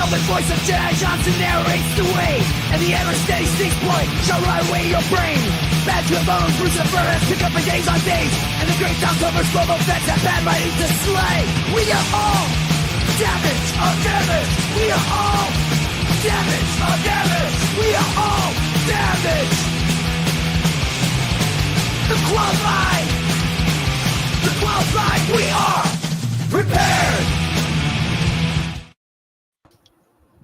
velvet voice of Jedi Johnson narrates the way, and the ever-steady sneak point shall ride away your brain. Bad to the bones, Bruce and Furnace pick up for days on days, and the great October slow-mo vets have bad writing to slay. We are all damage on damage. We are all damage on damage. We are all damage. The qualified, we are prepared.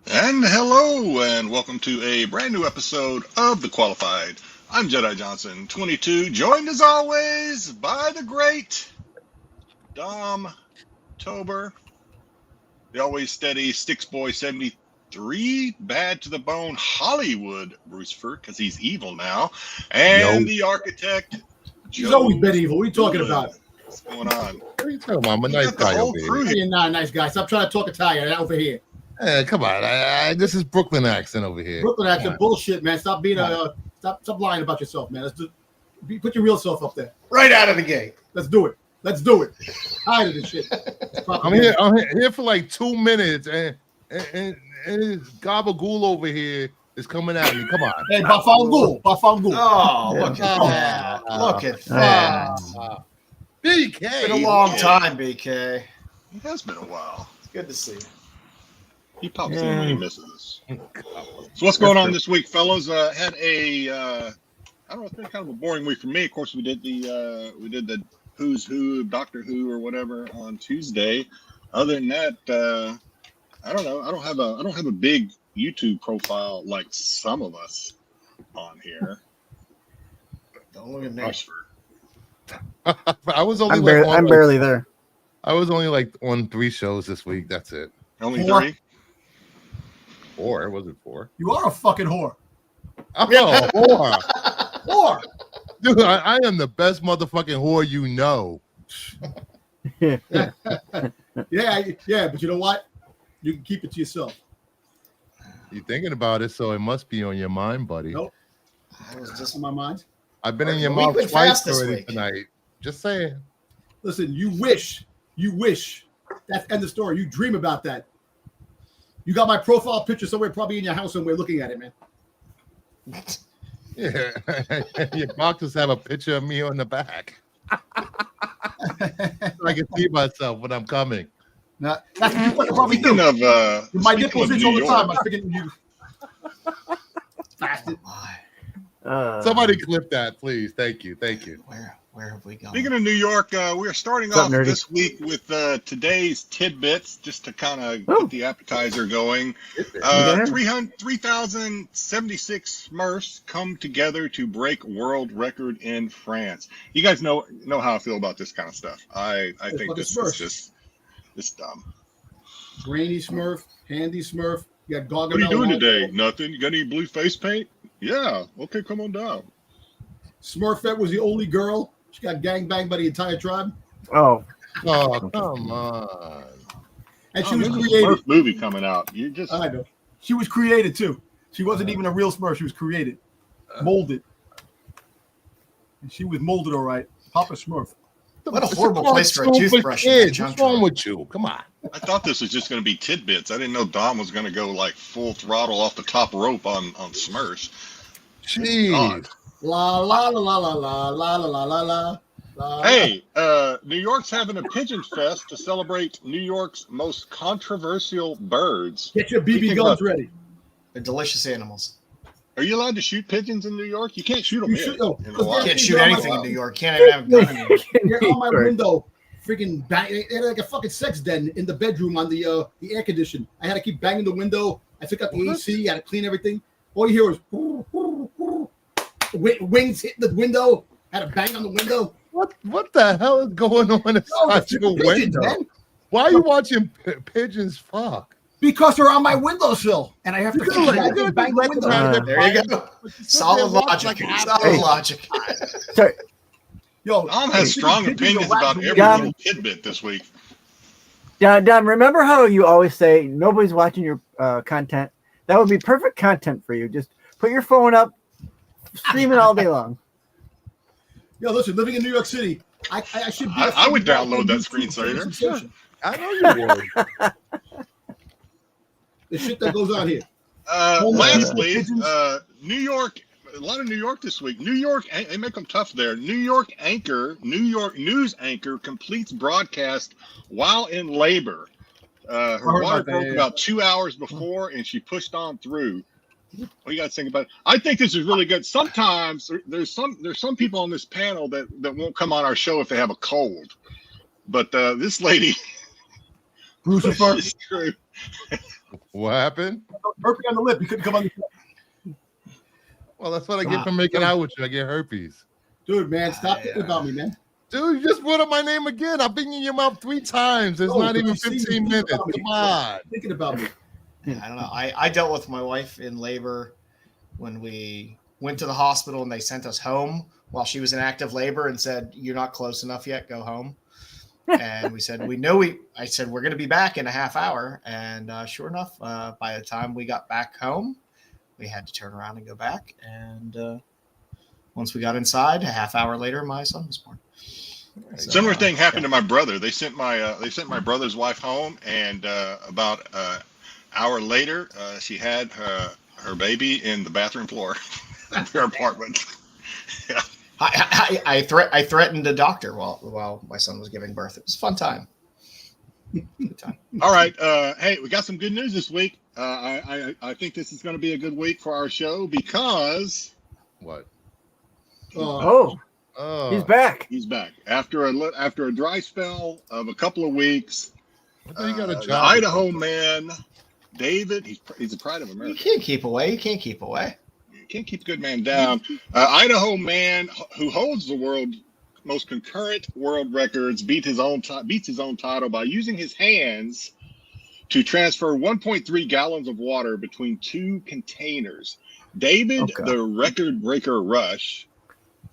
And hello, and welcome to a brand new episode of The Qualified. I'm Jedi Johnson, 22, joined as always by the great Dom Tober, the always steady Sticks Boy 73, bad to the bone Hollywood Bruceford, because he's evil now, and the architect. He's always been evil. What are you talking about? What's going on? What are you talking about? I'm a nice guy over here. You're not a nice guy. Stop trying to talk Italian over here. Hey, come on. This is Brooklyn accent over here. Brooklyn accent, bullshit, man. Stop being stop lying about yourself, man. Put your real self up there. Right out of the gate. Let's do it. Tired of this shit. I'm here for like 2 minutes, and Gabagool over here is coming at me. Come on. Hey, Bafangool. Oh, look at that. Look at that. BK. It's been a long time, BK. It has been a while. It's good to see you. He pops in when he misses. So what's going on this week, fellas? Had a I don't know, it's been kind of a boring week for me. Of course, we did the Who's Who, Doctor Who, or whatever on Tuesday. Other than that, I don't know. I don't have a big YouTube profile like some of us on here. Don't look at me. I'm barely there. I was only like on 3 shows this week. That's it. Only 3? 4. Was it 4? You are a fucking whore. I'm a whore. Whore. Dude, I am the best motherfucking whore you know. Yeah, but you know what? You can keep it to yourself. You're thinking about it, so it must be on your mind, buddy. Nope. I was just on my mind. I've been in your mouth twice already tonight. Just saying. Listen, you wish. That's end of story. You dream about that. You got my profile picture somewhere, probably in your house somewhere, looking at it, man. Yeah. Your boxes have a picture of me on the back. So I can see myself when I'm coming. Now, that's what you probably do. My nipples itch all the time. I'm thinking you bastard. Somebody clip that, please. Thank you. Where have we gone? Speaking of New York, we're starting off this week with today's tidbits, just to kind of get the appetizer going. 3,076 Smurfs come together to break world record in France. You guys know how I feel about this kind of stuff. I think this is just dumb. Grainy Smurf, Handy Smurf. You got Gargamel. What are you doing today? Nothing. You got any blue face paint? Yeah. Okay, come on down. Smurfette was the only girl. She got gangbanged by the entire tribe. Oh, come on. And she was created. Smurf movie coming out. I know. She was created too. She wasn't even a real Smurf. She was created, molded. And she was molded all right. Papa Smurf. What a horrible place for a toothbrush. What's wrong with you? Come on. I thought this was just going to be tidbits. I didn't know Dom was going to go like full throttle off the top rope on Smurfs. Jeez. La la la la la la la la la la. Hey, New York's having a pigeon fest to celebrate New York's most controversial birds. Get your BB guns ready. They're delicious animals. Are you allowed to shoot pigeons in New York? You can't shoot them here. You can't shoot anything in New York. Can't even have a gun in New York. You're on my window, freaking bang. They had like a fucking sex den in the bedroom on the air condition. I had to keep banging the window. I took out the AC. I had to clean everything. All you hear was wings hit the window. Had to bang on the window. What the hell is going on inside your window? Man. Why are you watching pigeons fuck? Because they're on my windowsill, and I have to bang the window. There you go. Solid logic. Solid logic. Yo, Dom has strong opinions about every little tidbit this week. Dom, remember how you always say nobody's watching your content? That would be perfect content for you. Just put your phone up, stream it all day long. Yo, listen, living in New York City, I should. I would download that screensaver. I know you would. the shit that goes on here. Lastly, New York. A lot of New York this week. New York, they make them tough there. New York news anchor completes broadcast while in labor. Her water broke about 2 hours before, and she pushed on through. What do you guys think about it? I think this is really good. Sometimes there's some people on this panel that won't come on our show if they have a cold. But this lady, Crucifer. is true. What happened? Burping on the lip. You couldn't come on the show. Well, that's what I get for making out with you. I get herpes. Dude, man, stop thinking about me, man. Dude, you just brought up my name again. I've been in your mouth 3 times. It's not even 15 minutes. Come on. Thinking about me. I don't know. I dealt with my wife in labor when we went to the hospital and they sent us home while she was in active labor and said, "You're not close enough yet. Go home." And we said, I said, "We're going to be back in a half hour." And sure enough, by the time we got back home, we had to turn around and go back. And once we got inside, a half hour later, my son was born. So, Similar thing happened to my brother. They sent my brother's wife home, and about an hour later, she had her baby in the bathroom floor of her apartment. Yeah. I threatened a doctor while my son was giving birth. It was a fun time. Good time. All right. Hey, we got some good news this week. I think this is going to be a good week for our show because What? He's back. he's back after a dry spell of a couple of weeks. I thought you got a The job. Idaho man, David. He's a pride of You America. can't keep away. You can't keep away. You can't keep a good man down. Idaho man who holds the world most concurrent world records beats his own title by using his hands to transfer 1.3 gallons of water between 2 containers. David, the record breaker Rush,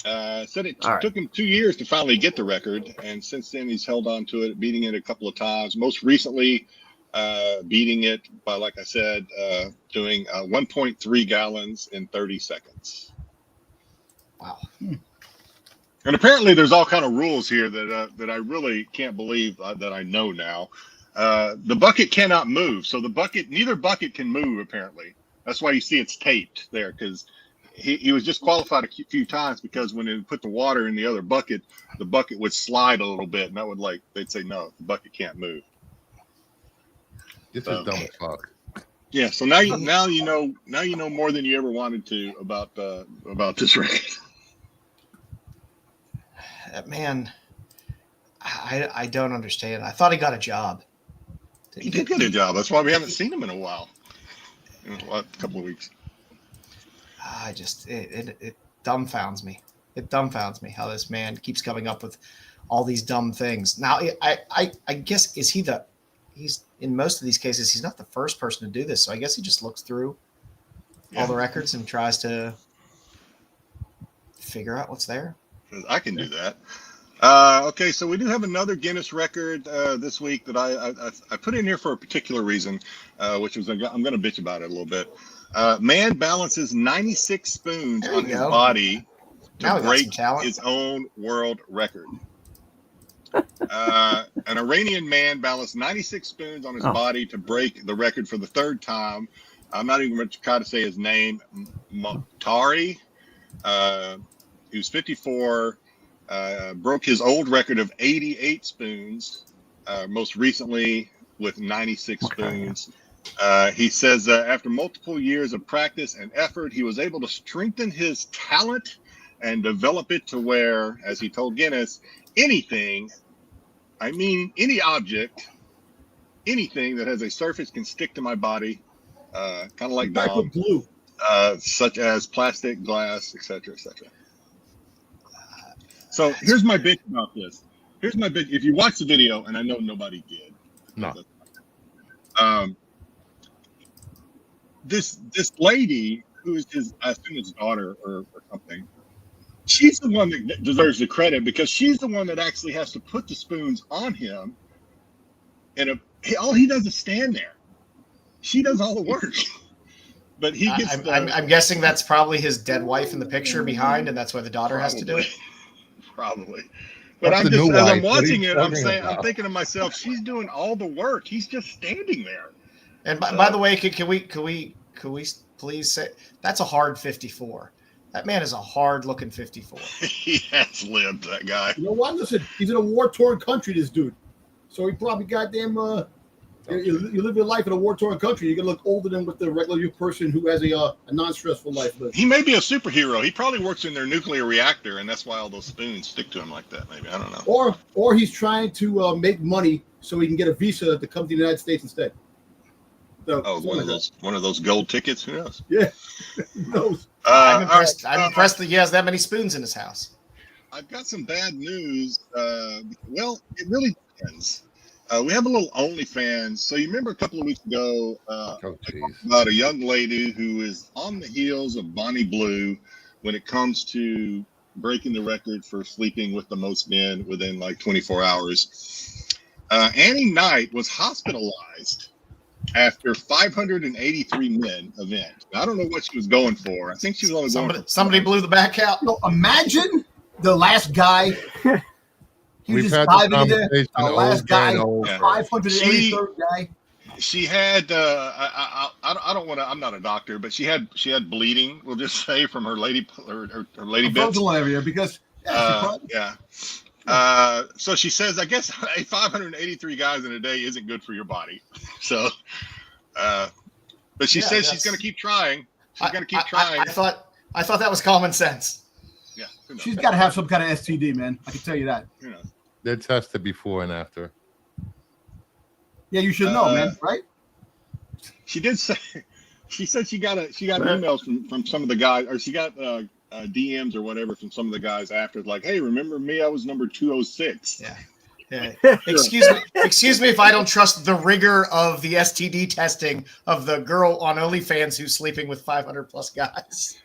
said it took him 2 years to finally get the record, and since then he's held on to it, beating it a couple of times. Most recently, beating it by, like I said, doing 1.3 gallons in 30 seconds. Wow. And apparently, there's all kind of rules here that I really can't believe that I know now. The bucket cannot move, so neither bucket can move. Apparently, that's why you see it's taped there, because he was just qualified a few times because when they put the water in the other bucket, the bucket would slide a little bit, and that would they'd say no, the bucket can't move. This is dumb as fuck. Yeah, so now you know more than you ever wanted to about this record. Man, I don't understand. I thought he got a job. He did get a job. That's why we haven't seen him in a while. In a couple of weeks. It dumbfounds me. It dumbfounds me how this man keeps coming up with all these dumb things. Now, I guess he's in most of these cases, he's not the first person to do this. So I guess he just looks through all the records and tries to figure out what's there. I can do that. Okay, so we do have another Guinness record this week that I put in here for a particular reason, which was I'm going to bitch about it a little bit. Man balances 96 spoons on his body to break his own world record. An Iranian man balanced 96 spoons on his body to break the record for the 3rd time. I'm not even going to try to say his name. Mokhtari, who's 54, broke his old record of 88 spoons, most recently with 96 spoons. He says after multiple years of practice and effort, he was able to strengthen his talent and develop it to where, as he told Guinness, any object, anything that has a surface can stick to my body, kind of like Dom, such as plastic, glass, etc., etc. So here's my bitch about this. If you watch the video, and I know nobody did. No. This lady, who is I assume his daughter or something, she's the one that deserves the credit because she's the one that actually has to put the spoons on him. And all he does is stand there. She does all the work. But he gets. I'm guessing that's probably his dead wife in the picture behind, and that's why the daughter has to do it. Probably. But as I'm watching it, I'm thinking to myself, she's doing all the work. He's just standing there. And by the way, can we please say that's a hard 54? That man is a hard looking 54. He has lived, that guy. You know what? Listen, he's in a war-torn country, this dude. So he probably goddamn. You live your life in a war-torn country. You're gonna look older than what the regular person who has a non-stressful life lives. He may be a superhero. He probably works in their nuclear reactor, and that's why all those spoons stick to him like that. Maybe, I don't know. Or he's trying to make money so he can get a visa to come to the United States instead. So, one of those gold tickets. Who knows? Yeah, who knows? I'm impressed. I'm impressed that he has that many spoons in his house. I've got some bad news. Well, it really depends. We have a little OnlyFans. So you remember a couple of weeks ago about a young lady who is on the heels of Bonnie Blue when it comes to breaking the record for sleeping with the most men within like 24 hours. Annie Knight was hospitalized after 583 men event. I don't know what she was going for. I think she was only going for somebody blew the back out. No, imagine the last guy. We've had this conversation. The last guy, 583rd guy. She had. I don't want to. I'm not a doctor, but she had bleeding. We'll just say from her lady bits. Area because yeah. So she says, I guess 583 guys in a day isn't good for your body. So, but she says she's going to keep trying. She's going to keep trying. I thought that was common sense. Yeah, she's got to have some kind of STD, man. I can tell you that. You know. They're tested before and after. Yeah, you should know, man. Right? She did say. She said she got emails from some of the guys, or she got DMs or whatever from some of the guys after, like, "Hey, remember me? I was number 206." Yeah. Excuse me if I don't trust the rigor of the STD testing of the girl on OnlyFans who's sleeping with 500 plus guys.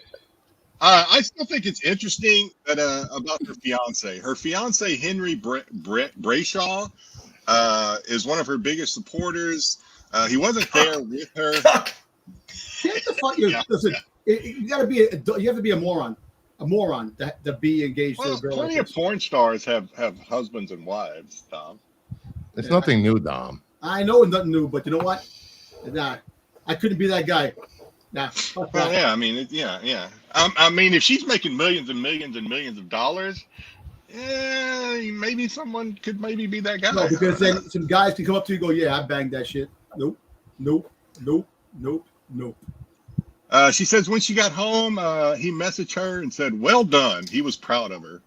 I still think it's interesting that about her fiance. Her fiance Henry Brayshaw is one of her biggest supporters. He wasn't there with her. Listen, you have to be a moron to be engaged to a girl. Plenty of porn stars have husbands and wives, Tom. It's nothing new, Dom. I know it's nothing new, but you know what? Nah, I couldn't be that guy. Nah. Well, yeah, I mean, yeah. I mean, if she's making millions and millions and millions of dollars, maybe someone could maybe be that guy. No, because then some guys can come up to you and go, "Yeah, I banged that shit." Nope. She says when she got home, he messaged her and said, "Well done." He was proud of her.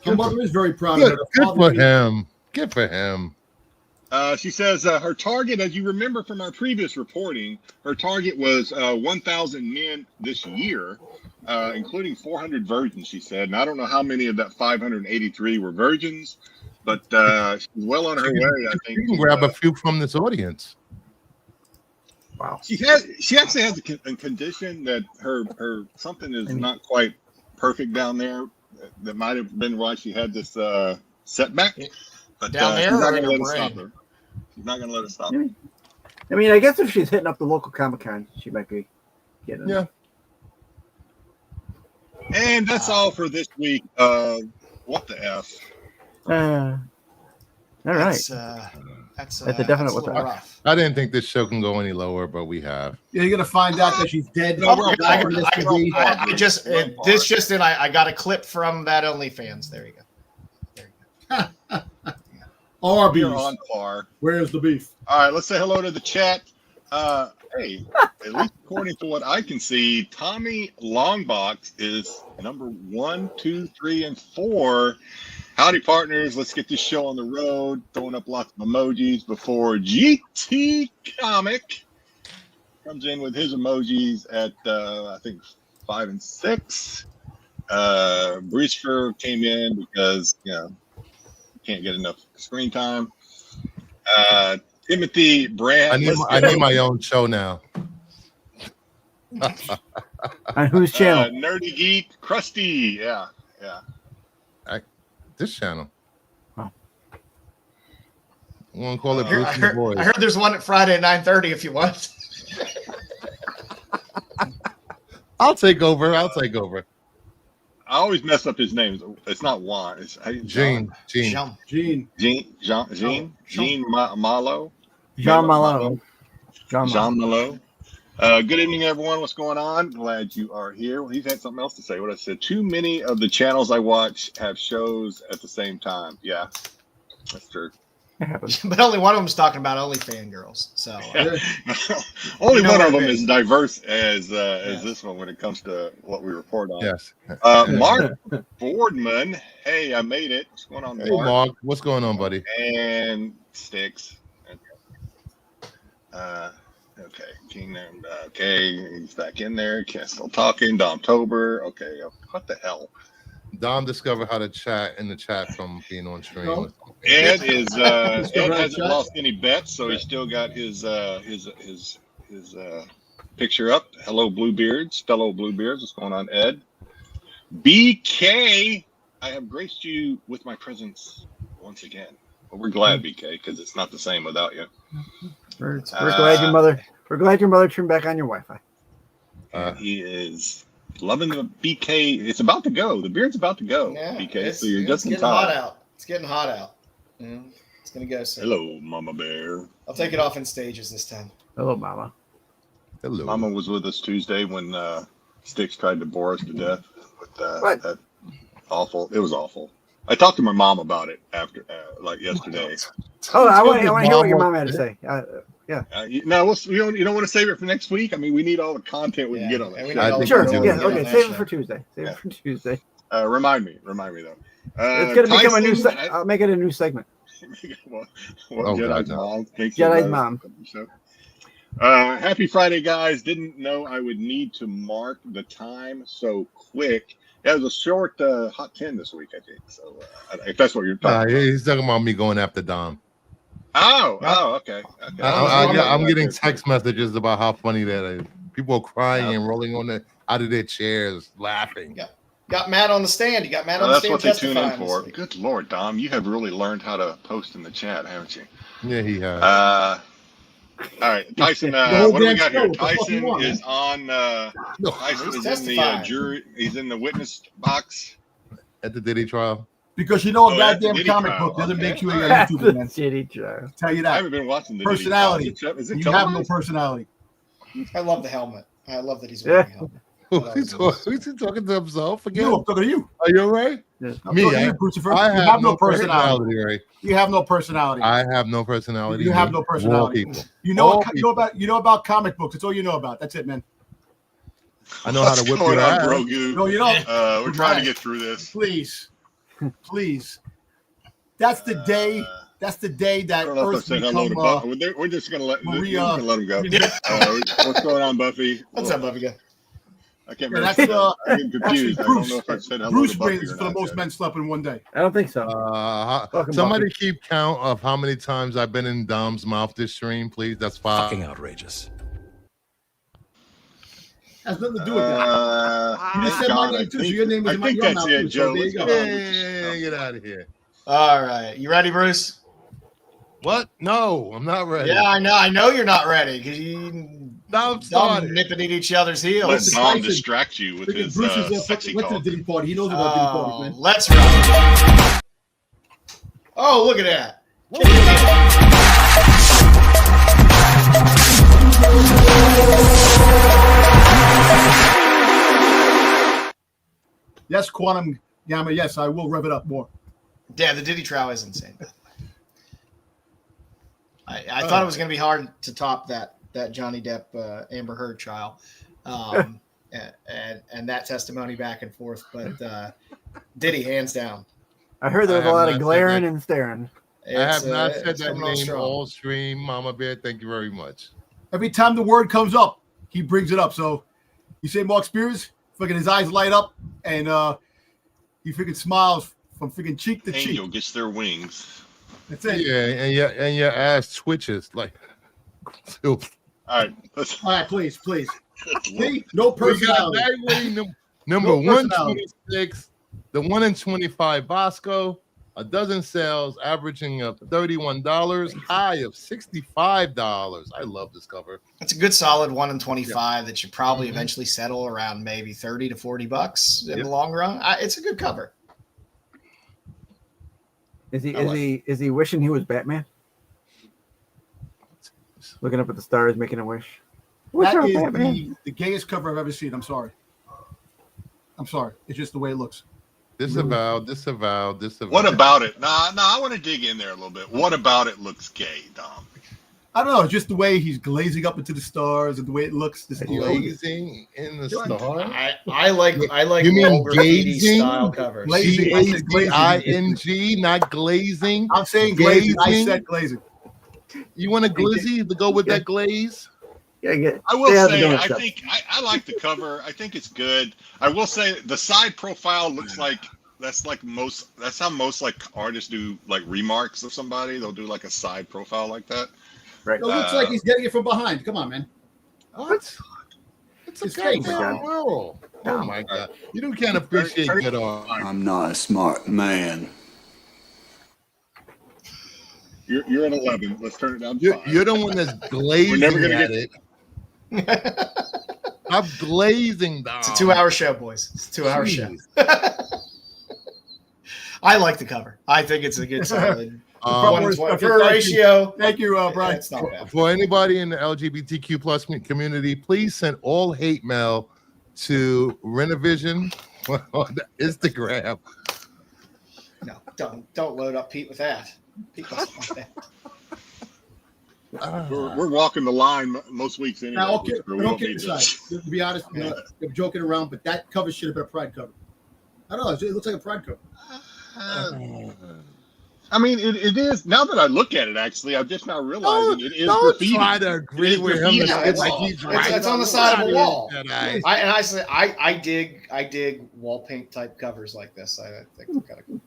Her mother is very proud of her. Good for him. Good for him. She says her target, as you remember from our previous reporting, her target was 1,000 men this year, including 400 virgins, she said. And I don't know how many of that 583 were virgins, but she's well on her way, I think. You can grab a few from this audience. Wow. She actually has a condition that her something is not quite perfect down there. That might have been why she had this setback. But down there, she's not or going to in let her it stop brain? her. She's not going to let it stop her. I mean, I guess if she's hitting up the local Comic-Con, she might be getting. Yeah. And that's all for this week. What the F? All right. That's a definite what the F. rough. I didn't think this show can go any lower, but we have. Yeah, you're gonna find out that she's dead. I got a clip from that OnlyFans. There you go. Arby's. You're on par. Where's the beef? All right, let's say hello to the chat. Hey, at least according to what I can see, Tommy Longbox is number 1, 2, 3, and 4. Howdy, partners. Let's get this show on the road. Throwing up lots of emojis before GT Comic comes in with his emojis at, I think, 5 and 6. Breezer came in because, can't get enough screen time. Timothy Brand. I need my own show now. On whose channel? Nerdy Geek, Krusty. Yeah. This channel. Oh. I want to call it I Bruce and the Boys. heard there's one at Friday at 9:30 if you want. I'll take over. I always mess up his name. It's not Juan. It's Gene. Jean Malo. Jean Malo. Jean Jean Malo. Good evening, everyone. What's going on? Glad you are here. Well, he's had something else to say. What I said, too many of the channels I watch have shows at the same time. Yeah, that's true. It happens. But only one of them's talking about only fangirls. So Only You know one what of them it is is. diverse as Yes. this one when it comes to what we report on. Yes. Mark Boardman. Hey, I made it. What's going on, Hey, Mark? Mark. What's going on, buddy? And Sticks. Okay, Kingdom. Okay, he's back in there. Still talking. Domtober. Okay, what the hell? Dom discovered how to chat in the chat from being on stream. No. Ed is Ed Right, hasn't chat. lost any bets, so he's still got his picture up. Hello, Bluebeards, fellow Bluebeards. What's going on, Ed? BK, I have graced you with my presence once again. Well, we're glad, BK, because it's not the same without you. We're glad your mother. We're glad your mother turned back on your Wi-Fi. He is loving the BK. It's about to go. The beard's about to go, BK. So you're just in getting time. hot out. It's getting hot out. Yeah, it's gonna go soon. Hello, Mama Bear. I'll take it off in stages this time. Hello, Mama. Hello. Mama was with us Tuesday when Sticks tried to bore us to death with What? that awful. It was awful. I talked to my mom about it after, like yesterday. Oh, I want to hear what your mom had to say. You don't want to save it for next week. I mean, we need all the content we can get on and we it. need all the Sure. content Yeah. we can get Okay. on Save that it for show. Tuesday. Save it for Tuesday. Remind me though. It's gonna become a new. Tyson, I'll make it a new segment. what Oh, Jedi's God, no. mom thinks Jedi's about mom. the show. Happy Friday, guys. Didn't know I would need to mark the time so quick. Yeah, it was a short hot 10 this week, I think. So if that's what you're talking about. He's talking about me going after Dom. Okay. I'm getting text messages about how funny that is. People are crying and rolling out of their chairs, laughing. Got Matt on the stand. You got Matt on the That's stand what they tune in testifying this for. week. Good Lord, Dom, you have really learned how to post in the chat, haven't you? Yeah, he has. All right, Tyson. whole What do we damn got show. here? What the fuck you Tyson want, is on. Tyson He's is in the testifying. jury. He's in the witness box. At the Diddy trial. Because you know a Oh, that's the goddamn Diddy comic trial. book doesn't Okay. make you a That's YouTuber, the man. shitty show. Tell you I that. haven't been watching the Personality. Diddy trial. Is it You have no televised? personality. I love the helmet. I love that he's wearing a helmet. Who's he talking to himself again? You, I'm talking to you. Are you all right? I'm Me, talking to I- you, Crucifer. I You have no personality. right? You have no personality. I have no personality. You have Me. no personality. All people. You know All you know about comic books. That's all you know about. That's it, man. I know how to What's whip going your on, ass. Grogu? No, you don't. We're trying to get through this. Please. Please. That's the day. That's the day I that don't know if I Earth said hello to become Buffy. We're just gonna let Maria- let him go. We did. What's going on, Buffy? What's up, Buffy? I can't Yeah, remember. that's, I'm getting confused. actually I don't Bruce. know if I said hello Bruce to Buffy Wayne or for the not most yet. men slept in one day. I don't think so. Welcome, Somebody Buffy. keep count of how many times I've been in Dom's mouth this stream, please. That's 5. Fucking outrageous. Has nothing to do with that. You just said my name too, so your name was I in my think your that's mouth it, too, Joe. so there Let's you go go. on with this. Get out of here. All right. You ready, Bruce? What? No, I'm not ready. Yeah, I know. I know you're not ready because you Dom dumb started. nipping at each other's Let heels. Listen, Dom Tyson, distract you with Freaking his Bruce is sexy went to the talk. Diddy party. He knows about Diddy parties, man. Let's run. Oh, look at that. Can you- Yes, Quantum Gamma. Yes, I will rev it up more. Yeah, the Diddy trial is insane. I thought it was going to be hard to top that Johnny Depp Amber Heard trial, and that testimony back and forth. But Diddy, hands down. I heard there was I a lot have of not glaring said and staring. I have not It's said that coming on name strong. all stream, Mama Bear. Thank you very much. Every time the word comes up, he brings it up. So you say Mark Spears, freaking his eyes light up, and he freaking smiles from freaking cheek to cheek. Angel gets their wings. That's it. Yeah, and your ass twitches like. All right, let's. All right, please. See? No We got personality. that number No personality. 126, the 1 in 25 Bosco, a dozen sales averaging of $31, high of $65. I love this cover. It's a good solid 1 in 25 that should probably eventually settle around maybe 30 to $40 in the long run. It's a good cover. Is he wishing he was Batman? Looking up at the stars, making a wish. What's That wrong is with that, man? the gayest cover I've ever seen. I'm sorry. It's just the way it looks. Disavowed. What about it? Nah, I want to dig in there a little bit. What about it looks gay, Dom? I don't know. It's just the way he's glazing up into the stars and the way it looks. Glazing in the star? I like You mean vulgar graffiti gazing? style covers. Glazing. I said glazing. Glazing, not glazing. I'm saying glazing. I Glazing? said glazing. You want a glizzy to go with that glaze? I will say, I like the cover. I think it's good. I will say the side profile looks like that's how most like artists do like remarks of somebody. They'll do like a side profile like that. Right. It looks like he's getting it from behind. Come on, man. What? It's a goddamn world. Oh my god! You can't appreciate good art. I'm not a smart man. You're at 11. Let's turn it down. You're the one that's glazing at it. I'm glazing down. It's a 2-hour show, boys. It's a 2-hour show. I like the cover. I think it's a good solid. For ratio. Thank you, Brian. It's not bad. For anybody in the LGBTQ plus community, please send all hate mail to Renovision on Instagram. No, don't load up Pete with that. Pete doesn't want that. We're walking the line most weeks anyway. Now, okay, don't get aside. To be honest, I'm joking around, but that cover should have been a Pride cover. I don't know. It looks like a Pride cover. I mean, it is. Now that I look at it, actually, I'm just now realizing it is graffiti. Don't try to agree with him. It's on the side of a wall. I dig wall paint type covers like this. I think they're kind of cool.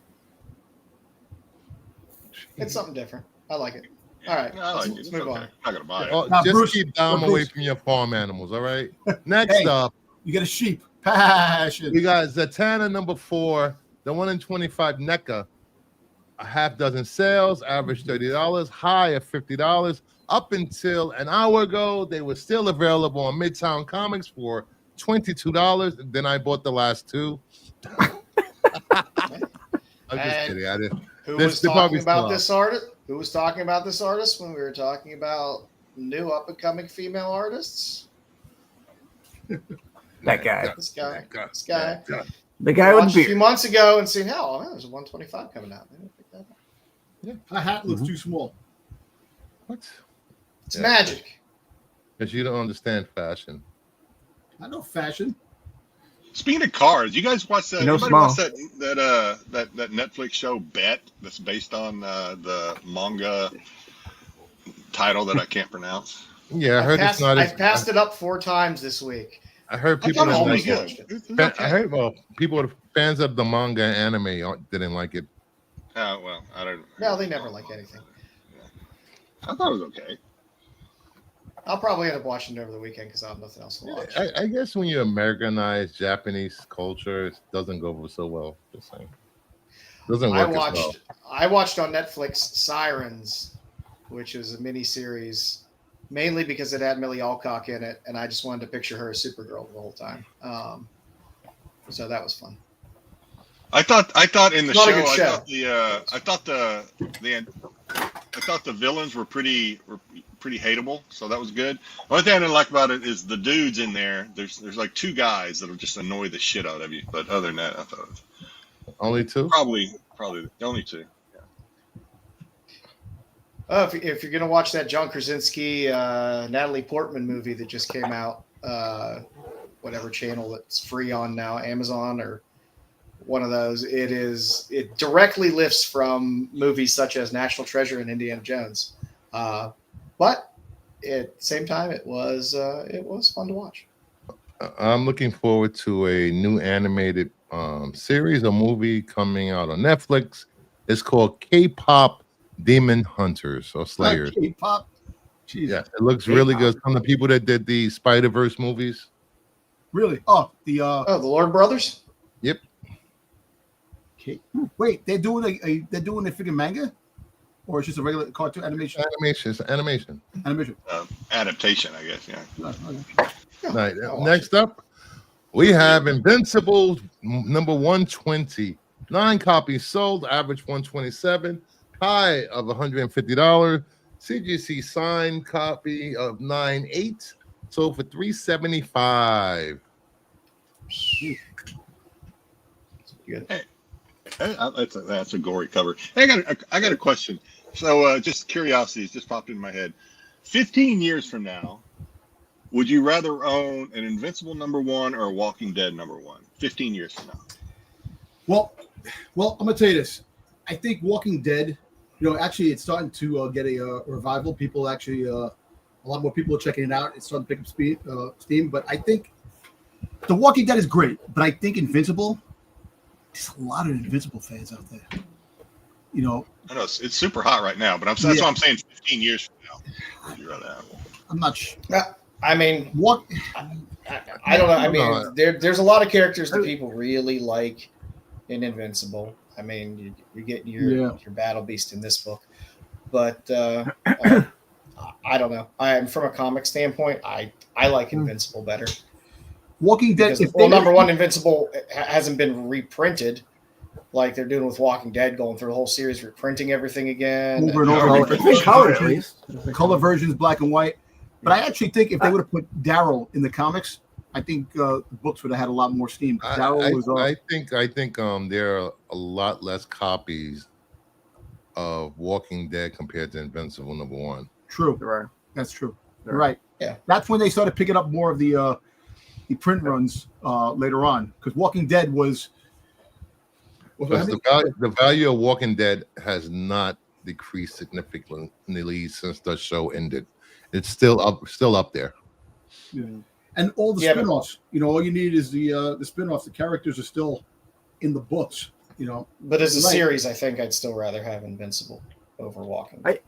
It's something different. I like it. All right, let's move on. I'm not gonna buy it. Just Bruce, keep Dom away from your farm animals, all right? Next up, you get a sheep. Passion. we got Zatanna number 4, the 1 in 25 NECA. A half dozen sales, average $30, high of $50. Up until an hour ago, they were still available on Midtown Comics for $22. Then I bought the last 2. I'm just kidding. Who was talking about this artist? Who was talking about this artist when we were talking about new up-and-coming female artists? That guy. This guy. The guy with the a beard. few months ago and seen, hell, there's a 125 coming out. Maybe I'll pick that up. My hat looks too small. What? It's magic. Because you don't understand fashion. I know fashion. Speaking of cars, you guys watch that? No Anybody small. watch that Netflix show Bet? That's based on the manga title that I can't pronounce. Yeah, I heard it's not. I've passed it up 4 times this week. I heard I people thought it was didn't pretty like good. it. I heard people who are fans of the manga and anime didn't like it. Well, I don't. No, they never like anything. I thought it was okay. I'll probably end up watching it over the weekend because I have nothing else to watch. I guess when you Americanize Japanese culture, it doesn't go over so well. Just saying. Doesn't work as well. I watched on Netflix Sirens, which is a mini series, mainly because it had Millie Alcock in it, and I just wanted to picture her as Supergirl the whole time. So that was fun. I thought in the It's not a show, good I thought the villains were pretty hateable, so that was good. The only thing I didn't like about it is the dudes in there. There's like 2 guys that'll just annoy the shit out of you. But other than that, I thought it was Only 2? probably the only 2. Yeah. If you're gonna watch that John Krasinski, Natalie Portman movie that just came out, whatever channel that's free on now, Amazon or one of those, it directly lifts from movies such as National Treasure and Indiana Jones, but at the same time, it was fun to watch. I'm looking forward to a new animated series or movie coming out on Netflix. It's called K-pop Demon Hunters or Slayers. K-pop. Jeez. Yeah, it looks really good. Some of the people that did the Spider-Verse movies. Really? The Lord Brothers. Yep. Okay. Wait, they're doing a freaking manga, or it's just a regular cartoon animation? Animation. Adaptation, I guess. Yeah. Right. Next up, we have Invincible number 120. 9 copies sold, average 127, high of $150. CGC signed copy of 9/8 sold for $375. Good. That's a gory cover. Hey, I got a question. So just curiosity just popped into my head. 15 years from now, would you rather own an Invincible #1 or a Walking Dead #1? 15 years from now. Well, I'm gonna tell you this. I think Walking Dead, actually, it's starting to get a revival. People actually, a lot more people are checking it out. It's starting to pick up steam. But I think The Walking Dead is great. But I think Invincible, there's a lot of Invincible fans out there. I know it's super hot right now, but that's what I'm saying. 15 years from now, would you rather have? I'm not sure. I mean, What? I don't know. I mean, there's a lot of characters that people really like in Invincible. I mean, you get your battle beast in this book, but I don't know. From a comic standpoint, I like Invincible better. Walking Dead. Because, #1, Invincible hasn't been reprinted like they're doing with Walking Dead, going through the whole series, reprinting everything again. Over and over. Color, at least. Color versions, black and white. But I actually think if they would have put Daryl in the comics, I think the books would have had a lot more steam. I think there are a lot less copies of Walking Dead compared to Invincible #1. True. Right. That's true. Right. Yeah. That's when they started picking up more of the print runs later on, because Walking Dead was. The value of Walking Dead has not decreased significantly since the show ended. It's still up there. Yeah. And all the spin-offs, all you need is the spin-offs. The characters are still in the books, But as a series, I think I'd still rather have Invincible over Walking Dead.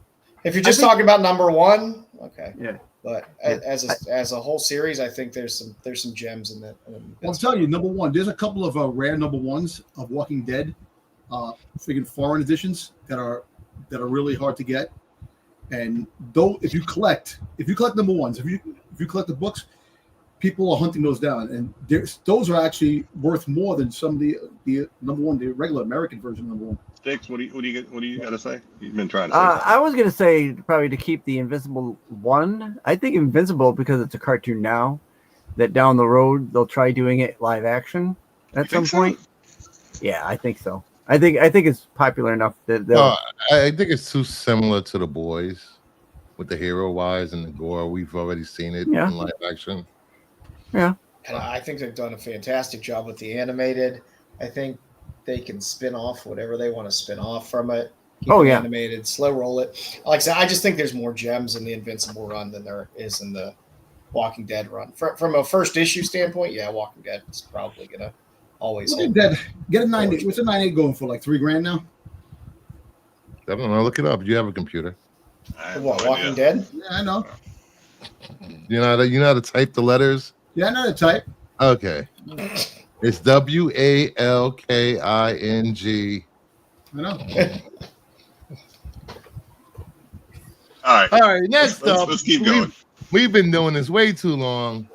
If you're just talking about #1, okay. Yeah. But as a whole series, I think there's some gems in that. I'll tell you, #1, there's a couple of rare #1s of Walking Dead, freaking foreign editions that are really hard to get. And though, if you collect #1s, if you collect the books, people are hunting those down, and those are actually worth more than some of the #1, the regular American version #1. Sticks, what do you got to say? You've been trying to say. I was gonna say probably to keep the Invincible one. I think Invincible because it's a cartoon now. That down the road they'll try doing it live action at some point. Yeah, I think so. I think it's popular enough that they'll. I think it's too similar to The Boys, with the hero wise and the gore. We've already seen it in live action. Yeah, and I think they've done a fantastic job with the animated. I think they can spin off whatever they want to spin off from it. Keep it animated, slow roll it. Like I said, I just think there's more gems in the Invincible run than there is in the Walking Dead run. From a first issue standpoint, Walking Dead is probably gonna always hold. Get a 9/8. What's a 9/8 going for? Like $3,000 now? I don't know. Look it up. You have a computer. What, Walking Dead? Yeah, I know. You know how to type the letters? Yeah, I know how to type. Okay. It's WALKING. I know. All right. Next up, let's keep going. We've been doing this way too long.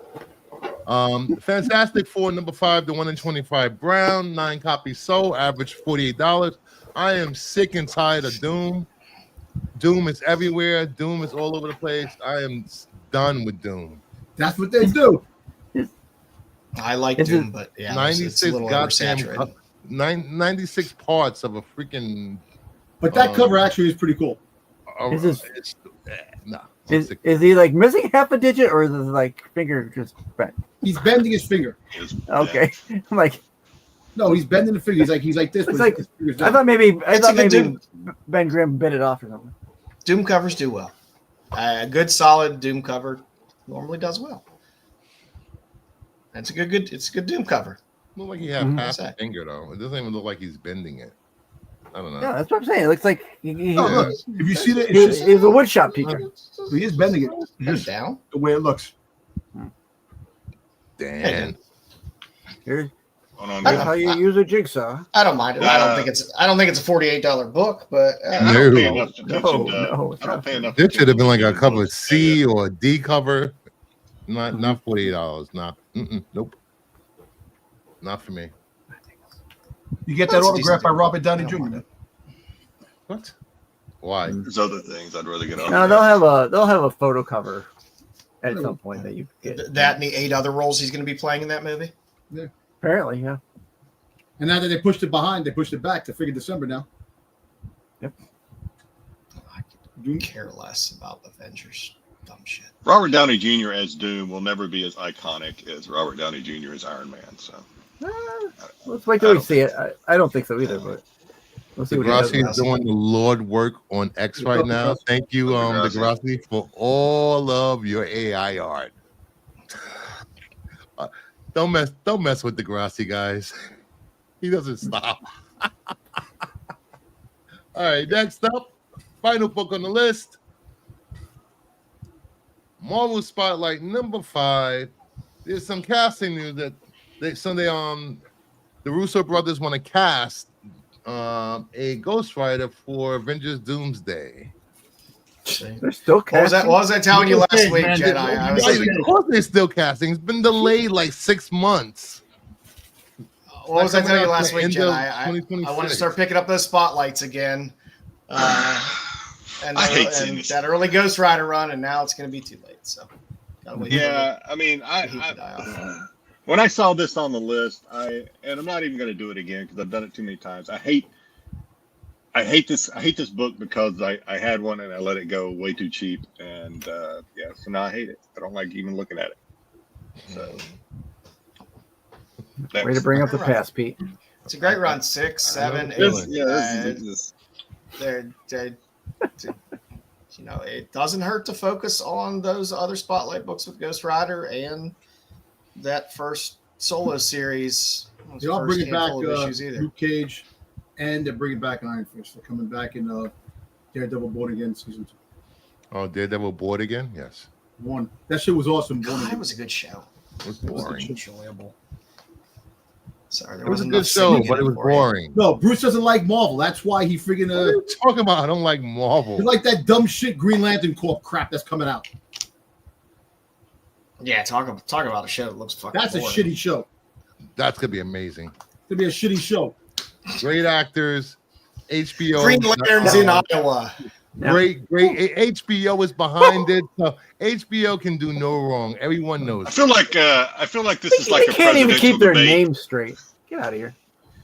Fantastic Four #5, the 1-in-25 Brown, 9 copies sold, average $48. I am sick and tired of Doom. Doom is everywhere. Doom is all over the place. I am done with Doom. That's what they do. I like Doom, but 96 it's a little oversaturated. 96 parts of a freaking. But that cover actually is pretty cool. Is he like missing half a digit, or is his like finger just bent? He's bending his finger. Okay, I'm like, no, he's bending the finger. He's like this. It's like, I thought maybe Ben Grimm bit it off or something. Doom covers do well. A good solid Doom cover normally does well. It's a good Doom cover. Look like he has half a finger though. It doesn't even look like he's bending it. I don't know. Yeah, that's what I'm saying. It looks like look, if you see that, he's a woodshop teacher. He is bending it. Just down the way it looks. Damn. Here's That's how you use a jigsaw. I don't mind it. I don't think it's a $48 book, but I don't pay enough attention No, I don't pay enough. This should have been like a cover of C or a D cover. Not $48. Nope. Not for me. You get that autograph by Robert Downey Jr. What? Why? There's other things I'd rather get off. No, that. they'll have a photo cover at some point that you get. That and the 8 other roles he's going to be playing in that movie. Apparently, yeah. And now that they pushed it behind, they pushed it back to figure December now. Yep. I could care less about Avengers. Dumb shit. Robert Downey Jr. as Doom will never be as iconic as Robert Downey Jr. as Iron Man. So Let's wait till we see it. I don't think so either, but we'll see what he does. Degrassi is doing the Lord work on X right now. Thank you, Degrassi, for all of your AI art. Don't mess with Degrassi, guys. He doesn't stop. All right, next up, final book on the list. Marvel Spotlight number 5. There's some casting news that the Russo brothers want to cast a Ghost Rider for Avengers Doomsday. They're still casting. What was I telling you last week, Jedi? I was like, Of course they're still casting. It's been delayed like 6 months. what was I telling you last week, End Jedi? of I want to 2026. start picking up those spotlights again. And, I hate and seeing this. that early Ghost Rider run, and now it's going to be too late. So, gotta wait Yeah, I mean, for the heat to die off. when I saw this on the list, and I'm not even going to do it again because I've done it too many times. I hate this book because I had one and I let it go way too cheap, and so now I hate it. I don't like even looking at it. So Way to bring up the past, Pete. It's a great run. 6, 7, 8. This is They're, it doesn't hurt to focus on those other spotlight books with Ghost Rider and that first solo series. They all bringing back either. Luke Cage, and they're bringing back an Iron Fist. They're coming back in Daredevil Born Again season 2. Oh, Daredevil bored again? Yes. 1. That shit was awesome. Born God, Again. it was a good show. It was boring. Enjoyable. Sorry, there It was a wasn't good enough show, singing but it in was for you. boring. No, Bruce doesn't like Marvel. That's why he freaking What are you talking about? I don't like Marvel. he like that dumb shit Green Lantern Corp crap that's coming out. Yeah, talk about a show that looks fucking That's a boring. shitty show. That's gonna be amazing. It's gonna be a shitty show. Great actors. HBO. Green Lanterns in Iowa. Great. HBO is behind it, so HBO can do no wrong. Everyone knows. I feel like this is like They a can't even presidential keep their debate. name straight. Get out of here.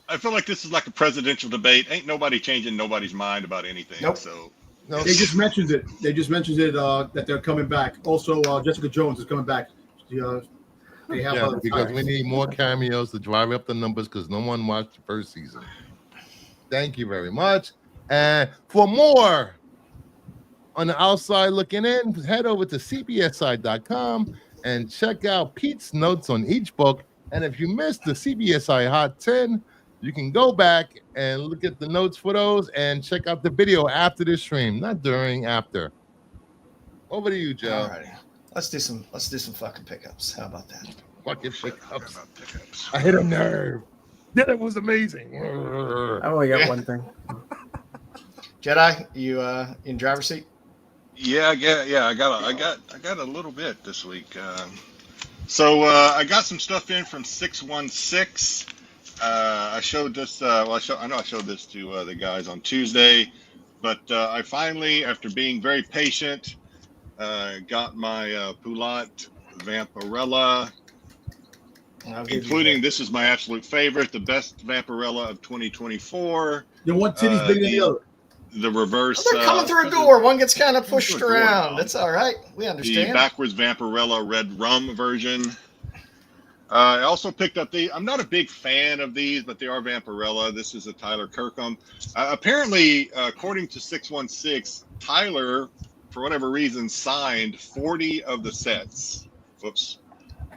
I feel like this is like a presidential debate. Ain't nobody changing nobody's mind about anything. Nope. So No, They just mentioned it. That they're coming back. Also, Jessica Jones is coming back. They have yeah, because we need more cameos to drive up the numbers because no one watched the first season. Thank you very much. And for more on the outside looking in, head over to CBSI.com and check out Pete's notes on each book. And if you missed the CBSI Hot 10, you can go back and look at the notes for those and check out the video after the stream, not during, after. Over to you, Joe. Alrighty. Let's do some fucking pickups. How about that? Fucking pickups. I hit a nerve. That was amazing. I only got one thing. Jedi, you in driver's seat? yeah. I got a little bit this week. So I got some stuff in from 616. I showed this. I know I showed this to the guys on Tuesday, but I finally, after being very patient, got my Poulat Vampirella, including this is my absolute favorite, the best Vampirella of 2024. The one titty's bigger than the other. The reverse. They're coming through a door. One gets kind of pushed around. That's all right. We The understand. backwards Vampirella red rum version. I also picked up I'm not a big fan of these, but they are Vampirella. This is a Tyler Kirkham. Apparently, according to 616, Tyler, for whatever reason, signed 40 of the sets. Whoops.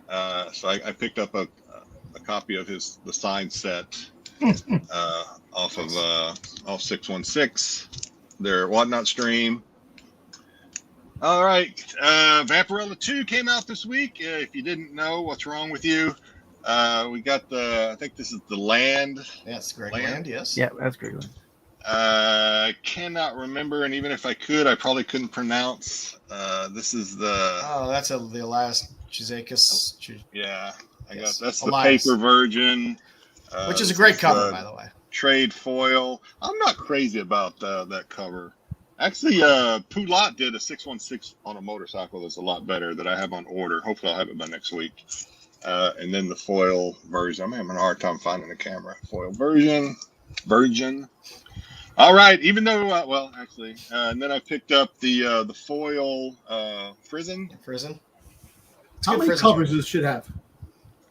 So I picked up a copy of the signed set off 616, their Whatnot stream. All right, Vampirella 2 came out this week. If you didn't know, what's wrong with you? We got I think this is the Land. Yeah, it's Greg Land, yes. Yeah, that's great. Cannot remember, and even if I could, I probably couldn't pronounce. This is the. Oh, that's the last Chizakis. Yeah, Yes. that's the Elias. paper version. Which is a great cover, by the way. Trade foil. I'm not crazy about that cover. Actually, Poulat did a 616 on a motorcycle that's a lot better that I have on order. Hopefully, I'll have it by next week. And then the foil version. I'm having a hard time finding the camera. Foil version. All right. Even though, and then I picked up the foil Frizzen. Prison. How many covers does this shit have?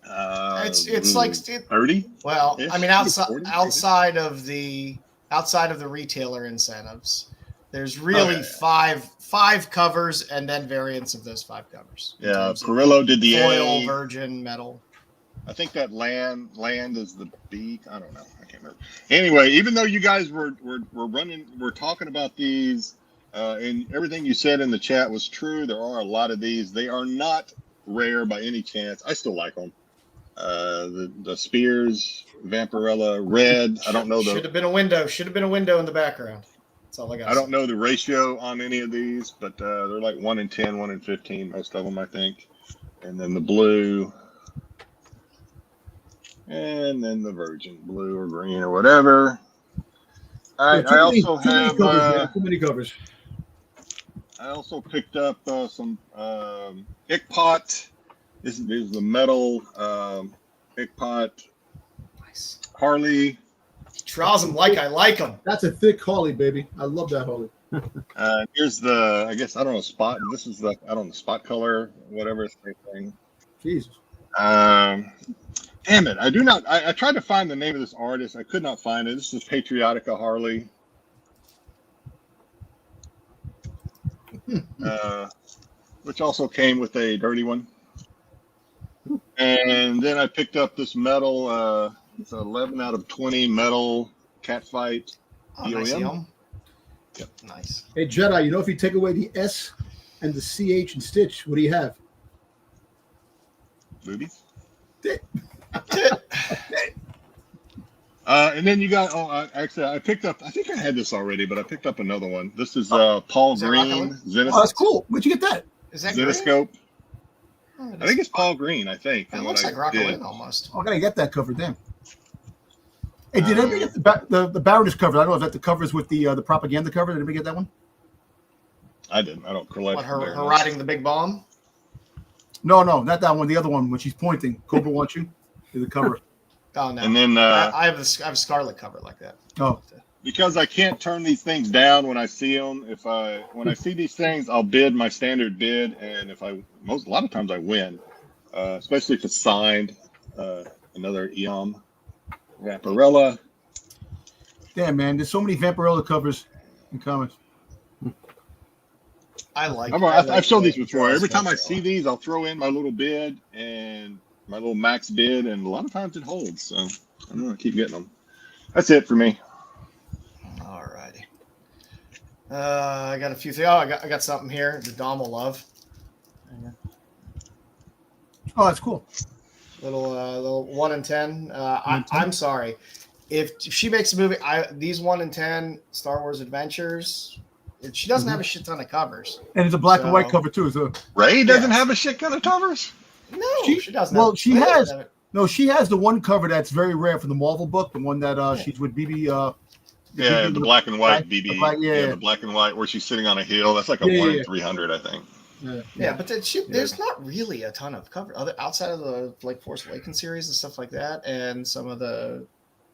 It's like 30. Well, I mean, 40, outside of the retailer incentives, there's really five covers and then variants of those 5 covers. Yeah, Perillo did the foil, A. virgin, metal. I think that land is the B. I don't know. I can't remember. Anyway, even though you guys were talking about these, and everything you said in the chat was true, there are a lot of these. They are not rare by any chance. I still like them. The Spears, Vampirella, Red. I don't know the. Should have been a window. Should have been a window in the background. That's all I got. I don't know the ratio on any of these, but they're like 1 in 10, 1 in 15, most of them, I think. And then the blue, and then the virgin blue or green or whatever. I also have too many covers. I also picked up some Ickpot. This is the metal Ickpot. Nice. Harley. Draws them like I like them. That's a thick Harley, baby. I love that Harley. Here's the, I guess, I don't know, spot. This is the, I don't know, spot color, whatever. Same thing. Jesus. Damn it. I tried to find the name of this artist. I could not find it. This is Patriotica Harley. Which also came with a dirty one. And then I picked up this metal, it's 11 out of 20 metal Catfight. Oh, nice. Yep. Nice. Hey, Jedi, you know if you take away the S and the CH and Stitch, what do you have? Boobies. And then you got, actually, I picked up, I think I had this already, but I picked up another one. This is Paul Green. Oh, that's cool. Where'd you get that? Is that Zenoscope. Oh, I think it's Paul Green, I think. It looks like Rockaway almost. Oh, I gotta get that cover, damn. Hey, did anybody get the Baroness cover? I don't know if that the covers with the propaganda cover. Did anybody get that one? I didn't. I don't collect. What, her riding the big bomb? No, not that one. The other one when she's pointing. Cobra wants you. Is the cover. Oh no. And then I have a Scarlet cover like that. Oh. Because I can't turn these things down when I see them. When I see these things, I'll bid my standard bid, and a lot of times I win, especially if it's signed. Another Eom, Vampirella. Damn, man, there's so many Vampirella covers in comics. I've shown these before. Every time I see these, I'll throw in my little bid and my little max bid, and a lot of times it holds. So I'm gonna keep getting them. That's it for me. Alrighty. I got a few things. Oh, I got something here. The Dom will love. Oh, that's cool. Little 1 in 10. I'm sorry. If she makes a movie, these 1 in 10 Star Wars Adventures. She doesn't have a shit ton of covers. And it's a black and white cover too. So Ray doesn't have a shit ton of covers. No, she doesn't. Well, she has. No, she has the one cover that's very rare from the Marvel book. The one that she's with BB. The black and white BB. The black and white where she's sitting on a hill. That's like a 1 in 300, I think. Yeah, but there's not really a ton of cover outside of the like Force Awakens series and stuff like that, and some of the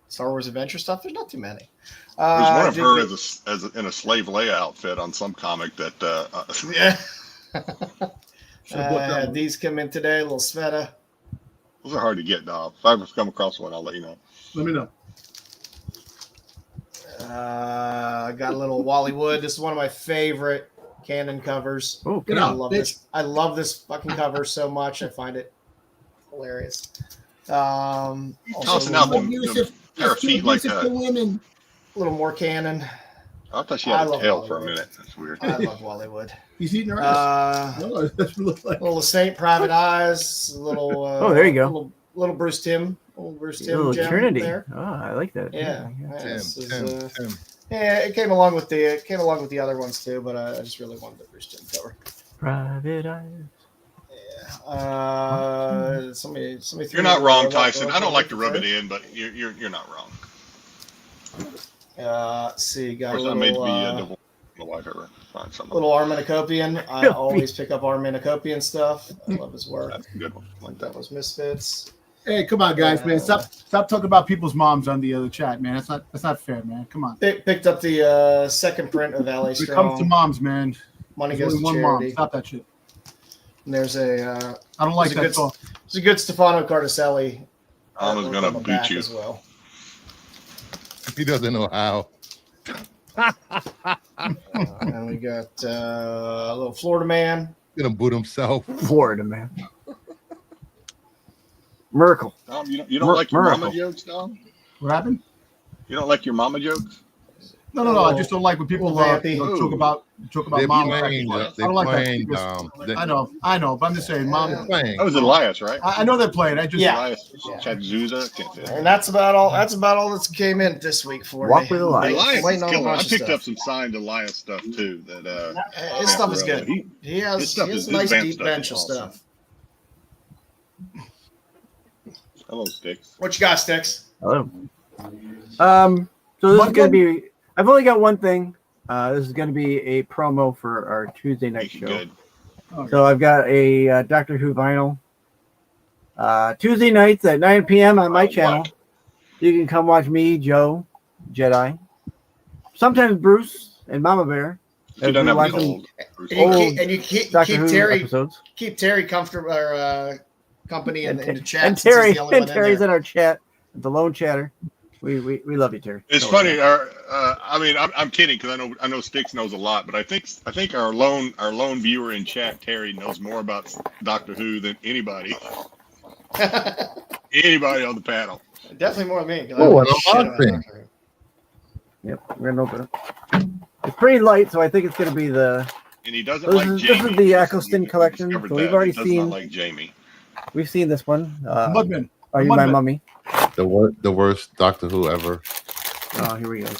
Star Wars Adventure stuff. There's not too many. There's one of her as in a slave Leia outfit on some comic that. These come in today, little Sveta. Those are hard to get, Dob. If I ever come across one, I'll let you know. Let me know. I got a little Wallywood. This is one of my favorite canon covers. Oh, I love this. I love this fucking cover so much. I find it hilarious. Tossing out the pair of feet like that. A little more canon. I thought she had a tail for a minute. That's weird. I love Wallywood. He's eating her ass. That's what it looks like. Little Saint Private Eyes. Little. There you go. Little Bruce Tim. Little Trinity. There. Oh, I like that. Yeah. Tim. Yeah, it came along with the other ones too, but I just really wanted the Bruce Tim cover. Private Eyes. Yeah. Somebody. You're not wrong, Tyson. I don't like to rub it in, but you're not wrong. See, got of course, a I made to little. be double. the white her find something. Little Arminicopian. I always pick up Arminicopian stuff. I love his work. That's a good one. I like That that. was Misfits. Hey, come on, guys, man. Stop talking about people's moms on the other chat, man. That's not fair, man. Come on. Picked up the second print of LA When it comes to Strong. moms, man. Money There's goes only to one mom. charity. Stop that shit. And there's a I don't like There's a that good- talk. there's a good Stefano Cardicelli. Mama's artwork gonna on the boot back you. as well. He doesn't know how. And we got a little Florida Man. He's gonna boot himself. Florida, man. Miracle. Dom, you don't like your Miracle. mama jokes, Dom? What happened? You don't like your mama jokes? No. I just don't like when people Vampy. talk about They're mom. playing. I They're don't like that. playing. because- They- I know, but I'm just saying, mom. They're playing. That was Elias, right? I know they're playing. I just Yeah. Elias Chadzuza. Can't say And that. that's about all that came in this week for Walk me. with Elias. Elias Waiting is on a killer. I bunch of picked stuff. up some signed Elias stuff too. That His stuff is good. He- He his has stuff a is- his nice band deep stuff bench is of awesome. stuff. Hello, Sticks. What you got, Sticks? Hello. So this is One going to be. I've only got one thing. This is going to be a promo for our Tuesday night Make you show. good. So I've got a Doctor Who vinyl. Tuesday nights at 9 p.m. on my channel. What? You can come watch me, Joe, Jedi, sometimes Bruce and Mama Bear. If you As don't we have watch any them- old. And you keep Doctor Who Terry episodes. comfortable company in the chat. And since he's Terry, the only one in Terry's there. in our chat, the lone chatter. We love you, Terry. It's Don't funny. worry. I mean, I'm kidding because I know Sticks knows a lot, but I think our lone viewer in chat, Terry, knows more about Doctor Who than anybody on the panel. Definitely more than me. 'cause I Oh, don't an know shit about unboxing. Doctor Yep, we're gonna open it. It's pretty light, so I think it's gonna be the. And he doesn't This like is- Jamie. this is the Eccleston We collection, discovered so we've that. already He does seen- not like Jamie. We've seen this one. Mudman. Are you my Mudman. mummy? The worst Doctor Who ever. Oh, here we go. Who.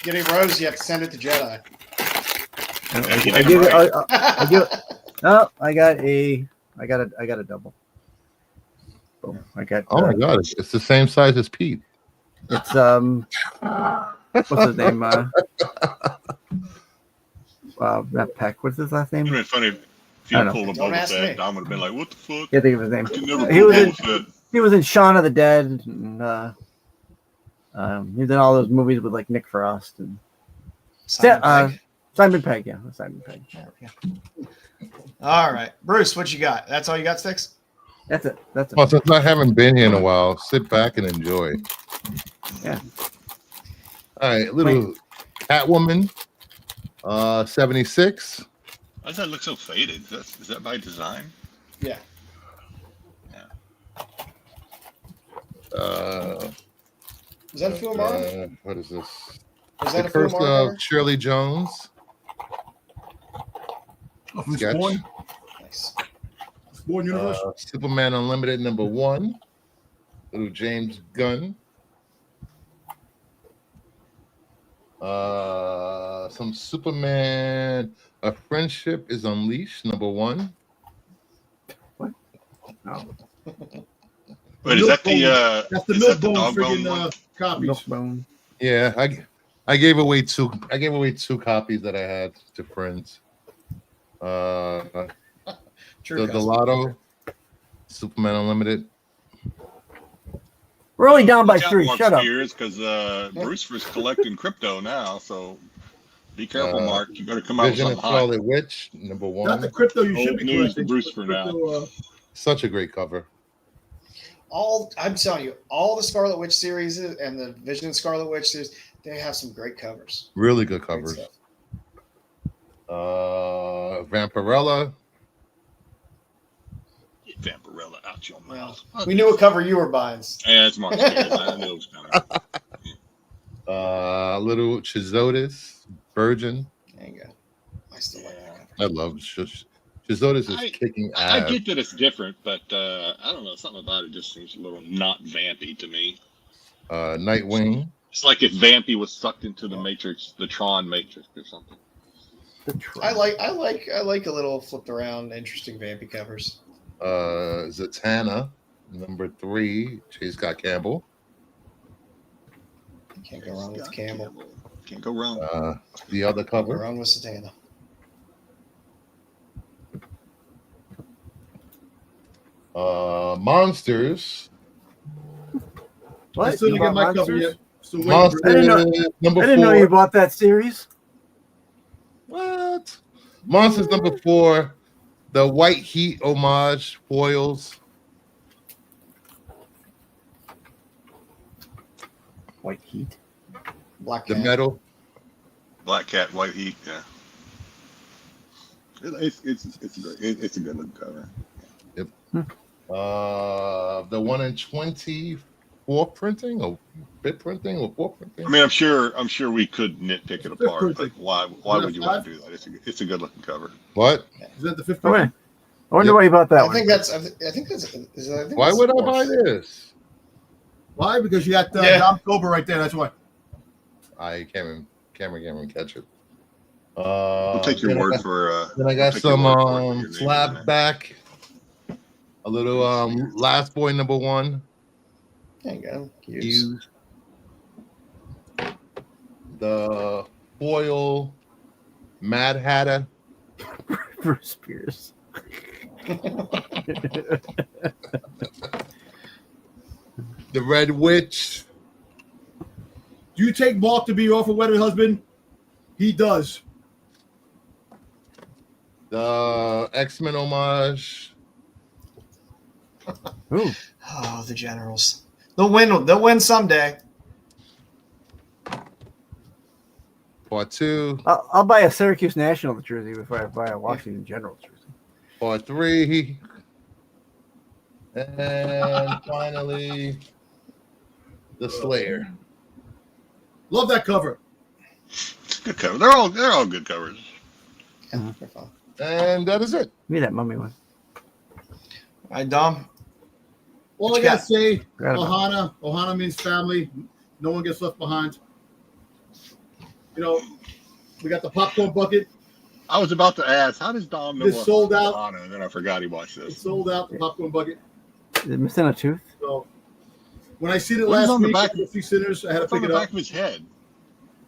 Get a rose, you have to send it to Jedi. And he I did give it it. right. I give it. No, I got a double. Boom. I got. Oh my God! It's the same size as Pete. It's what's his name? Not Peck. What's his last It would name? have been funny if you I had know. pulled a Don't Boba ask me. Fett. Dom would have been like, "What the fuck?" Can't think of his name. You never He pulled was in- Boba Fett. He was in Shaun of the Dead. And, he was in all those movies with like Nick Frost and Simon Pegg. Simon Pegg. Yeah, Simon Pegg. There we go. All right, Bruce, what you got? That's all you got, Sticks? That's it. That's it. Well, since I haven't been here in a while, sit back and enjoy. Yeah. All right, little Catwoman, 76. Why does that look so faded? Is that by design? Yeah. Was that a film art? What is this? Was that The a film Curse art? of cover? Shirley Jones. From Sketch. Spawn. Nice. Spawn Universe. Superman Unlimited #1. Little James Gunn. Some Superman. A Friendship is Unleashed #1. Wait, is that the That's the is that the Milkbone dog bone friggin' one? copies. Milkbone. Yeah, I gave away two. I gave away 2 copies that I had to friends. True. The custom. Lotto, Superman Unlimited. We're only down by Watch out, 3. Mark Shut up. Spears, because Bruce was collecting crypto now, so be careful, Mark. You better come out with Vision of something high. Scarlet Witch Not the #1. crypto you Old should be news collecting. to Bruce for now. Such a great cover. I'm telling you, all the Scarlet Witch series and the Vision and Scarlet Witch series, they have some great covers. Really good Great covers. stuff. Vampirella. Get Vampirella out your mouth. We knew what cover you were buying. Yeah, it's Mark Spears. I knew it was coming. Little Chizotis, Virgin. There you go. I still like that cover. I love Chizotis is kicking I ass. get that it's different, but I don't know. Something about it just seems a little not vampy to me. Nightwing. It's like if Vampy was sucked into the Matrix, the Tron Matrix or something. I like a little flipped around, interesting vampy covers. Zatanna, #3, J. Scott Campbell. Can't go wrong with Campbell. Can't go wrong. The other Can't go cover. wrong with Satana. Monsters. I What? still You didn't get bought my cover Monsters? yet. Still waiting Monsters for I didn't know- number I didn't 4. know you bought that series. What? Monsters number 4. The White Heat homage foils. White Heat. Black The Cat. metal. Black Cat, White Heat. Yeah. It's great. It's a good looking cover. The 1 in 24 printing or bit printing or 4 printing. I mean, I'm sure we could nitpick it apart, but why Is would that you five? want to do that? It's a good looking cover. What? Is that the fifth I one? wonder, I wonder Yep. why you bought that I one. think that's. I think that's. Is that, I think Why that's would I fourth. buy this? Why? Because you got Yeah. Dom Cobra right there. That's why. I can't even catch it. We'll take your then I word got- for. Then I we'll got take your some word for it with your name in slab there. back. A little Last Boy number 1. There you go. Use. Used. The foil Mad Hatter. Bruce Spears. The Red Witch. Do you take Mark to be your awful wedded husband? He does. The X-Men homage. Ooh, Oh, the Generals. They'll win. They'll win someday. Part 2. I'll buy a Syracuse National jersey before I buy a Washington Generals jersey. Part 3. And finally, the Slayer. Love that cover. It's a good cover. They're all good covers. Yeah, they're fine. And that is it. Give me that mummy one. All right, Dom. All What I you gotta got? say, Forgot about Ohana means family. No one gets left behind. You know, we got the popcorn bucket. I was about to ask, how does Dom know This what sold out. Ohana? And then I forgot he watched It this. sold out the popcorn bucket. Is it missing a tooth? So when I seen it What is last on the week, back? at the Sea Sinners, I had to It's on pick the it back up. of his head.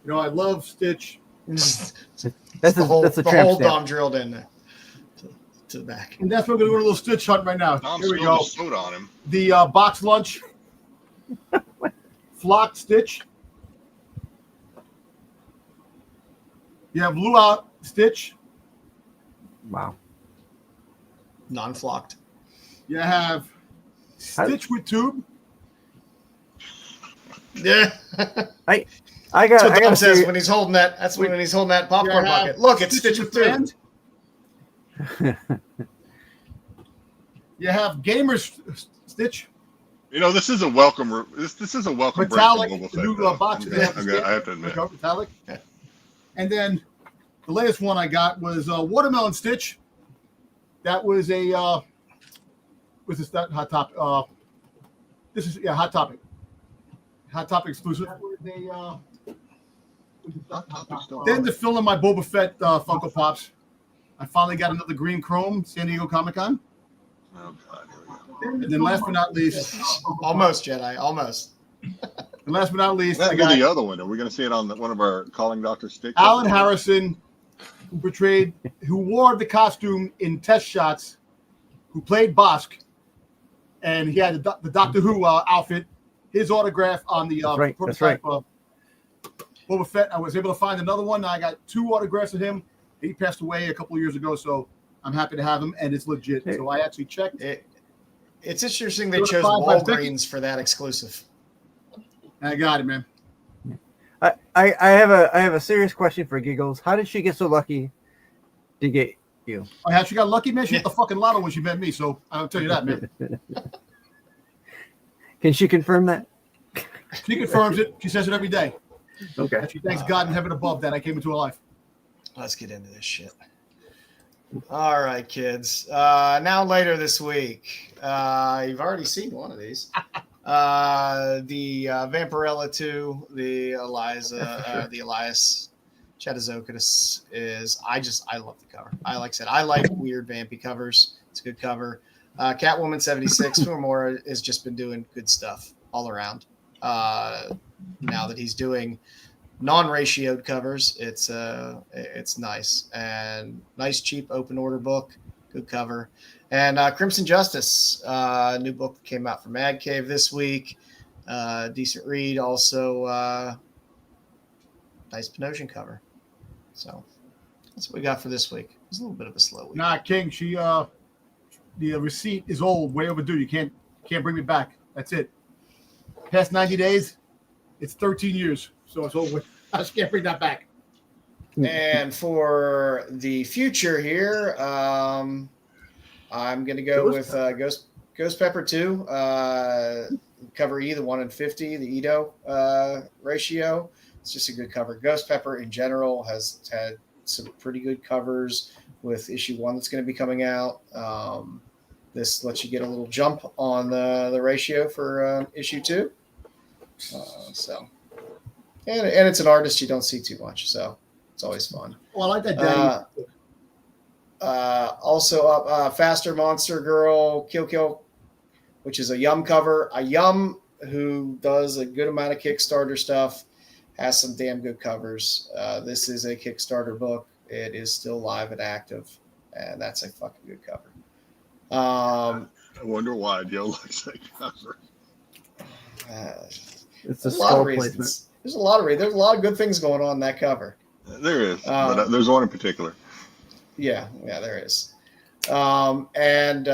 You know, I love Stitch. That's the whole, that's a the tramp whole stamp. Dom drilled in there to the back. And that's what we're going to do a little Stitch hunt right now. Dom Here we spilled go. the soda on him. The box lunch. Flock Stitch. You have Luau Stitch. Wow. Non-flocked. You have Stitch with tube. Yeah. I That's what got Dom to says see. when he's holding that. That's when he's holding that popcorn You have bucket. Look, it's Stitch with two. Friend. You have Gamer's Stitch. You know, this is a welcome. This is a welcome Metallic, break the from new Boba Fett. box they have to get. I have to admit. Metallic. Yeah. And then the latest one I got was Watermelon Stitch. That was a was this that Hot Topic? This is Hot Topic. Hot Topic exclusive. That was Hot Topic still then on. to fill in my Boba Fett Funko Pops, I finally got another green chrome San Diego Comic Con. Oh God, here we go. And then last but not least, Almost, Jedi. Almost. and last but not least, I That got the other one. Are we going to see it on one of our calling Dr. Sticks? Alan Harrison, who wore the costume in test shots, who played Bosk, and he had the Doctor Who outfit. His autograph on the That's right, that's prototype of Boba Fett. I was able to find another one. I got 2 autographs of him. He passed away a couple of years ago, so I'm happy to have him, and it's legit. So I actually checked. It's interesting they Certified chose by Becky. Walgreens for that exclusive. I got it, man. I have a serious question for Giggles. How did she get so lucky to get you? I actually got lucky, man. She hit the fucking lotto when she met me, so I'll tell you that, man. Can she confirm that? She confirms it. She says it every day. Okay. And she thanks God in heaven above that I came into her life. Let's get into this shit. All right, kids. Now later this week, you've already seen one of these. The Vampirella 2, the Eliza, the Elias Chetazokitis is. I love the cover. I like weird vampy covers. It's a good cover. Catwoman 76, Fumora has just been doing good stuff all around. now that he's doing non-ratioed covers. It's nice and nice, cheap open order book, good cover. And Crimson Justice, new book that came out from Mad Cave this week. Decent read. Also, nice Panosian cover. So that's what we got for this week. It was a little bit of a slow week. Nah, King, the receipt is old, way overdue. You can't bring me back. That's it. Past 90 days, it's 13 years, so it's over. I just can't bring that back. And for the future here, I'm going to go with Ghost Pepper 2, cover E, the 1 in 50, the Edo ratio. It's just a good cover. Ghost Pepper in general has had some pretty good covers with issue 1 that's going to be coming out. This lets you get a little jump on the ratio for issue 2. And it's an artist you don't see too much, so it's always fun. Well, I like that daddy. Also up, Faster Monster Girl Kill, which is a Yum cover. A Yum who does a good amount of Kickstarter stuff, has some damn good covers. This is a Kickstarter book. It is still live and active, and that's a fucking good cover. I wonder why Joe likes that cover. It's a skull placement. There's a lot of good things going on in that cover. There is, but there's one in particular. Yeah, there is. And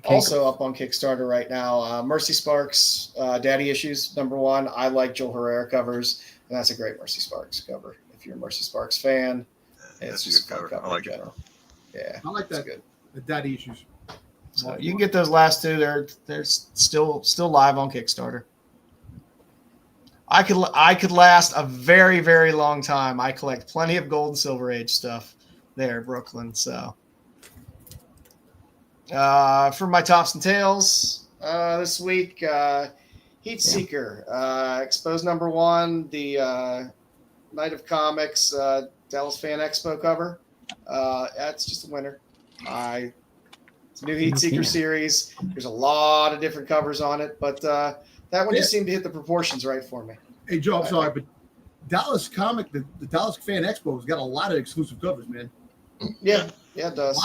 also up on Kickstarter right now, Mercy Sparks, Daddy Issues, #1. I like Joel Herrera covers, and that's a great Mercy Sparks cover. If you're a Mercy Sparks fan, it's just a good cover. I like in general. Yeah, I like that. Good. The daddy issues. So you can get those last two. They're still live on Kickstarter. I could last a very, very long time. I collect plenty of Gold and Silver Age stuff there in Brooklyn. So for my tops and tails this week, Heat Seeker, Exposed #1, the Night of Comics Dallas Fan Expo cover. That's just a winner. It's a new Heat Seeker series. There's a lot of different covers on it, but that one just seemed to hit the proportions right for me. Hey, Joe, I'm sorry, but Dallas Comic, the Dallas Fan Expo has got a lot of exclusive covers, man. Yeah, it does.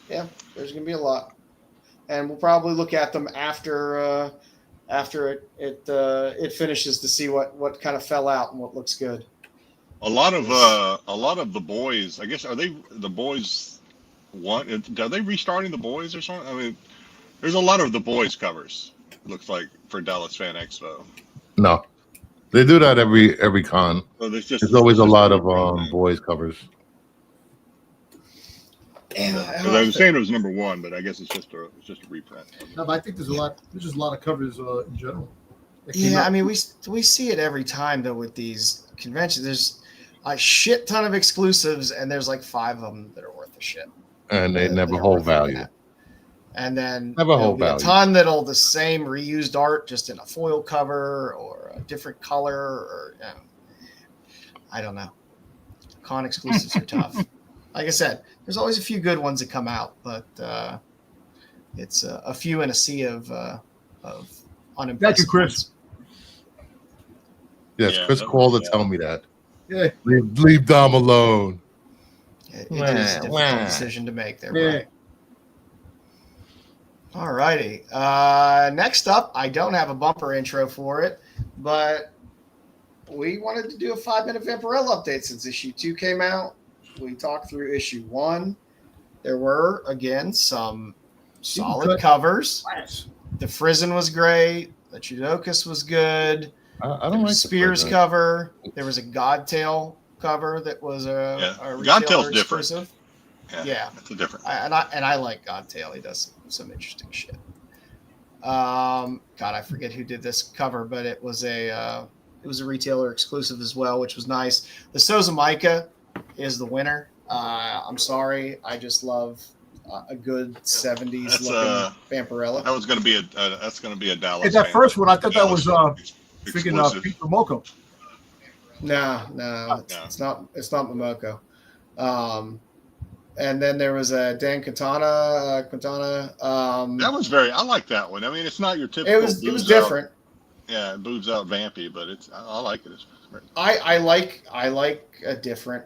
Yeah, there's going to be a lot. And we'll probably look at them after it finishes to see what kind of fell out and what looks good. A lot of the boys, I guess, are they the boys? Are they restarting the boys or something? I mean, there's a lot of the boys covers. It looks like for Dallas Fan Expo. No, they do that every con. So there's always a lot of boys covers. I was saying it was #1, but I guess it's just a reprint. No, but I think there's just a lot of covers in general. Yeah, I mean, we see it every time though with these conventions. There's a shit ton of exclusives, and there's like 5 of them that are worth a shit. And they never hold value. And then never hold be value. A ton that'll the same reused art, just in a foil cover or a different color, or I don't know. Con exclusives are tough. Like I said, there's always a few good ones that come out, but it's a few in a sea of unimpressive. Thank you, Chris. ones. Yes, Yeah, Chris called to tell me that. Yeah. Leave Dom alone. It is a difficult decision to make there, Brian. All righty. Next up, I don't have a bumper intro for it, but we wanted to do a 5-minute Vampirella update since issue 2 came out. We talked through issue 1. There were, again, some solid covers. The Frizen was great. The Trudocus was good. I don't like Spears cover. There was a Godtail cover that was a Godtail's exclusive. Different. Yeah, that's a different. I like Godtail. He does some interesting shit. God, I forget who did this cover, but it was a retailer exclusive as well, which was nice. The Sozamaika is the winner. I'm sorry, I just love a good 70s looking Vampirella. That was going to be a Dallas. It's that first one. I thought that was exclusive. Pete Momoko. No, it's not. It's not Momoko. And then there was a Dan Quintana. That was I like that one. I mean, it's not your typical. It was different. Yeah, it boots out vampy, but I like it. I like a different.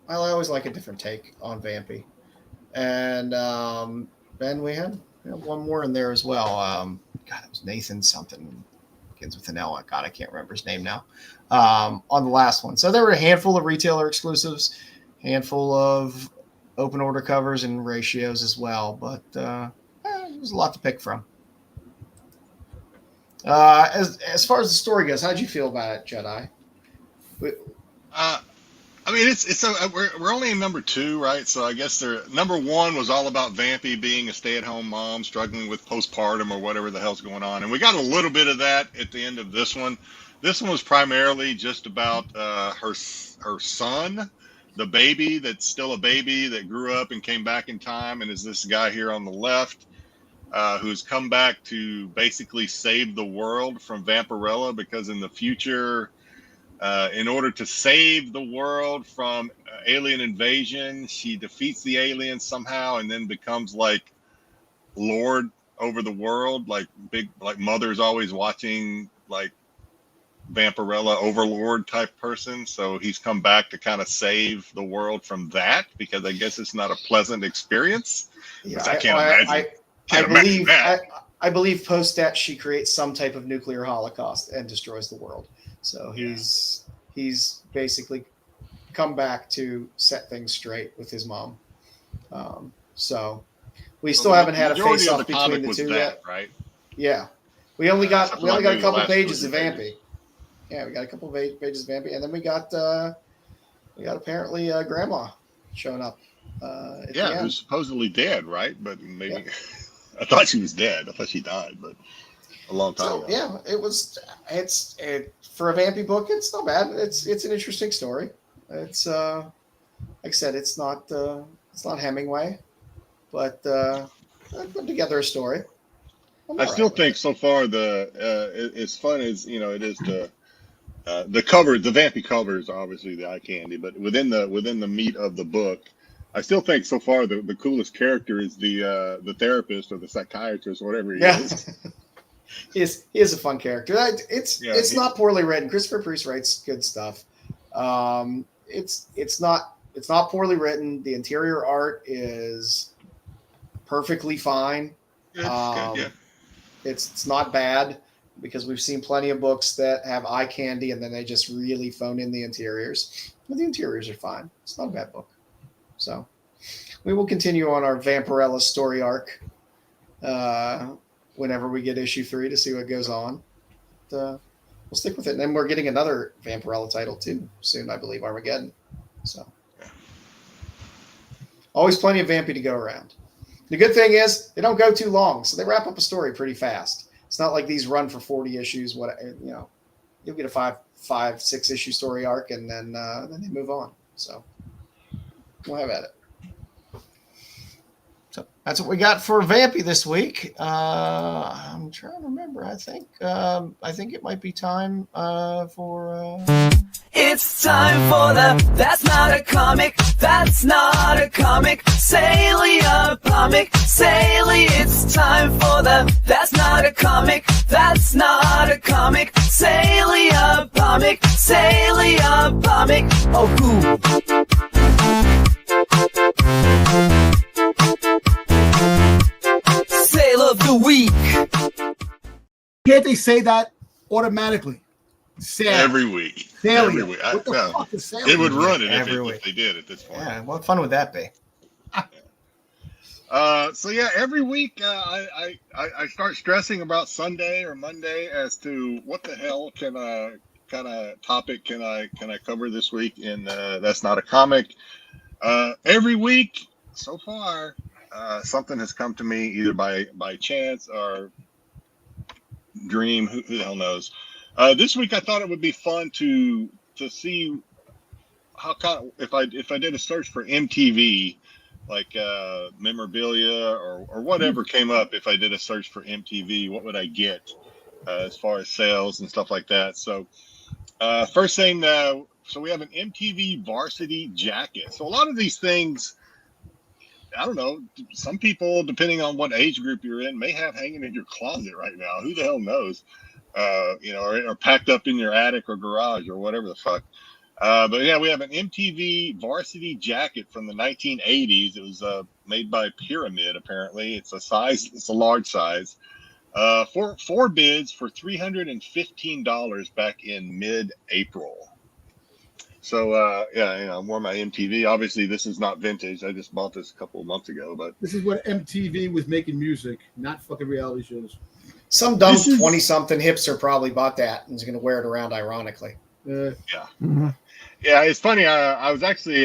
I always like a different take on vampy, and then we had one more in there as well. God, it was Nathan something. Begins with an L. God, I can't remember his name now. On the last one, so there were a handful of retailer exclusives, handful of open order covers and ratios as well, but it was a lot to pick from. As far as the story goes, how'd you feel about it, Jedi? I mean, we're only in number 2, right? So I guess number 1 was all about Vampy being a stay-at-home mom struggling with postpartum or whatever the hell's going on, and we got a little bit of that at the end of this one. This one was primarily just about her son, the baby that's still a baby that grew up and came back in time, and is this guy here on the left who's come back to basically save the world from Vampirella, because in the future, in order to save the world from alien invasion, she defeats the aliens somehow and then becomes like Lord over the world, like Mother's always watching, like Vampirella overlord type person. So he's come back to kind of save the world from that, because I guess it's not a pleasant experience. Yeah, I can't imagine. I believe post that she creates some type of nuclear holocaust and destroys the world. So he's basically come back to set things straight with his mom. So we still haven't had a face off between the two yet, right? Yeah, we only got a couple pages of Vampy. Yeah, we got a couple of pages of Vampy, and then we got apparently Grandma showing up. Who's supposedly dead, right? But maybe. Yeah. I thought she was dead. I thought she died, but a long time ago. Yeah, it's for a Vampy book. It's not bad. It's an interesting story. It's like I said, it's not Hemingway, but I put together a story. I still think so far as fun as it is the cover, the Vampy cover is obviously the eye candy, but within the meat of the book, I still think so far the coolest character is the therapist or the psychiatrist or whatever he is. He is a fun character. It's not poorly written. Christopher Priest writes good stuff. It's not poorly written. The interior art is perfectly fine. Good, yeah. It's not bad, because we've seen plenty of books that have eye candy and then they just really phone in the interiors. But the interiors are fine. It's not a bad book. So we will continue on our Vampirella story arc whenever we get issue 3 to see what goes on. We'll stick with it. And then we're getting another Vampirella title too soon, I believe, Armageddon. So always plenty of Vampy to go around. The good thing is they don't go too long, so they wrap up a story pretty fast. It's not like these run for 40 issues. You'll get a 5-6 issue story arc, and then they move on. So we'll have at it. So that's what we got for Vampy this week. I'm trying to remember. I think it might be time for. It's time for the That's Not a Comic, That's Not a Comic, Salia Comic, Salia. It's time for the That's Not a Comic, That's Not a Comic, Salia Comic, Salia Comic. Oh, cool. Sale of the week. Can't they say that automatically? Sale. Every week. Salia. Every week. What the fuck is Salia? It would run it Every week. if they did at this point. Yeah, what fun would that be? Every week I start stressing about Sunday or Monday as to what the hell kind of topic can I cover this week in That's Not a Comic. Every week so far, something has come to me either by chance or dream. Who the hell knows? This week I thought it would be fun to see how if I did a search for MTV, like memorabilia or whatever came up. If I did a search for MTV, what would I get as far as sales and stuff like that? So first thing, so we have an MTV varsity jacket. So a lot of these things, I don't know, some people, depending on what age group you're in, may have hanging in your closet right now. Who the hell knows? or packed up in your attic or garage or whatever the fuck. But yeah, we have an MTV varsity jacket from the 1980s. It was made by Pyramid. Apparently, it's a large size. Four bids for $315 back in mid-April. So I wore my MTV. Obviously, this is not vintage. I just bought this a couple of months ago. But This is when MTV was making music, not fucking reality shows. Some dumb This is- 20-something hipster probably bought that and is going to wear it around ironically. Mhm. Yeah, it's funny. I was actually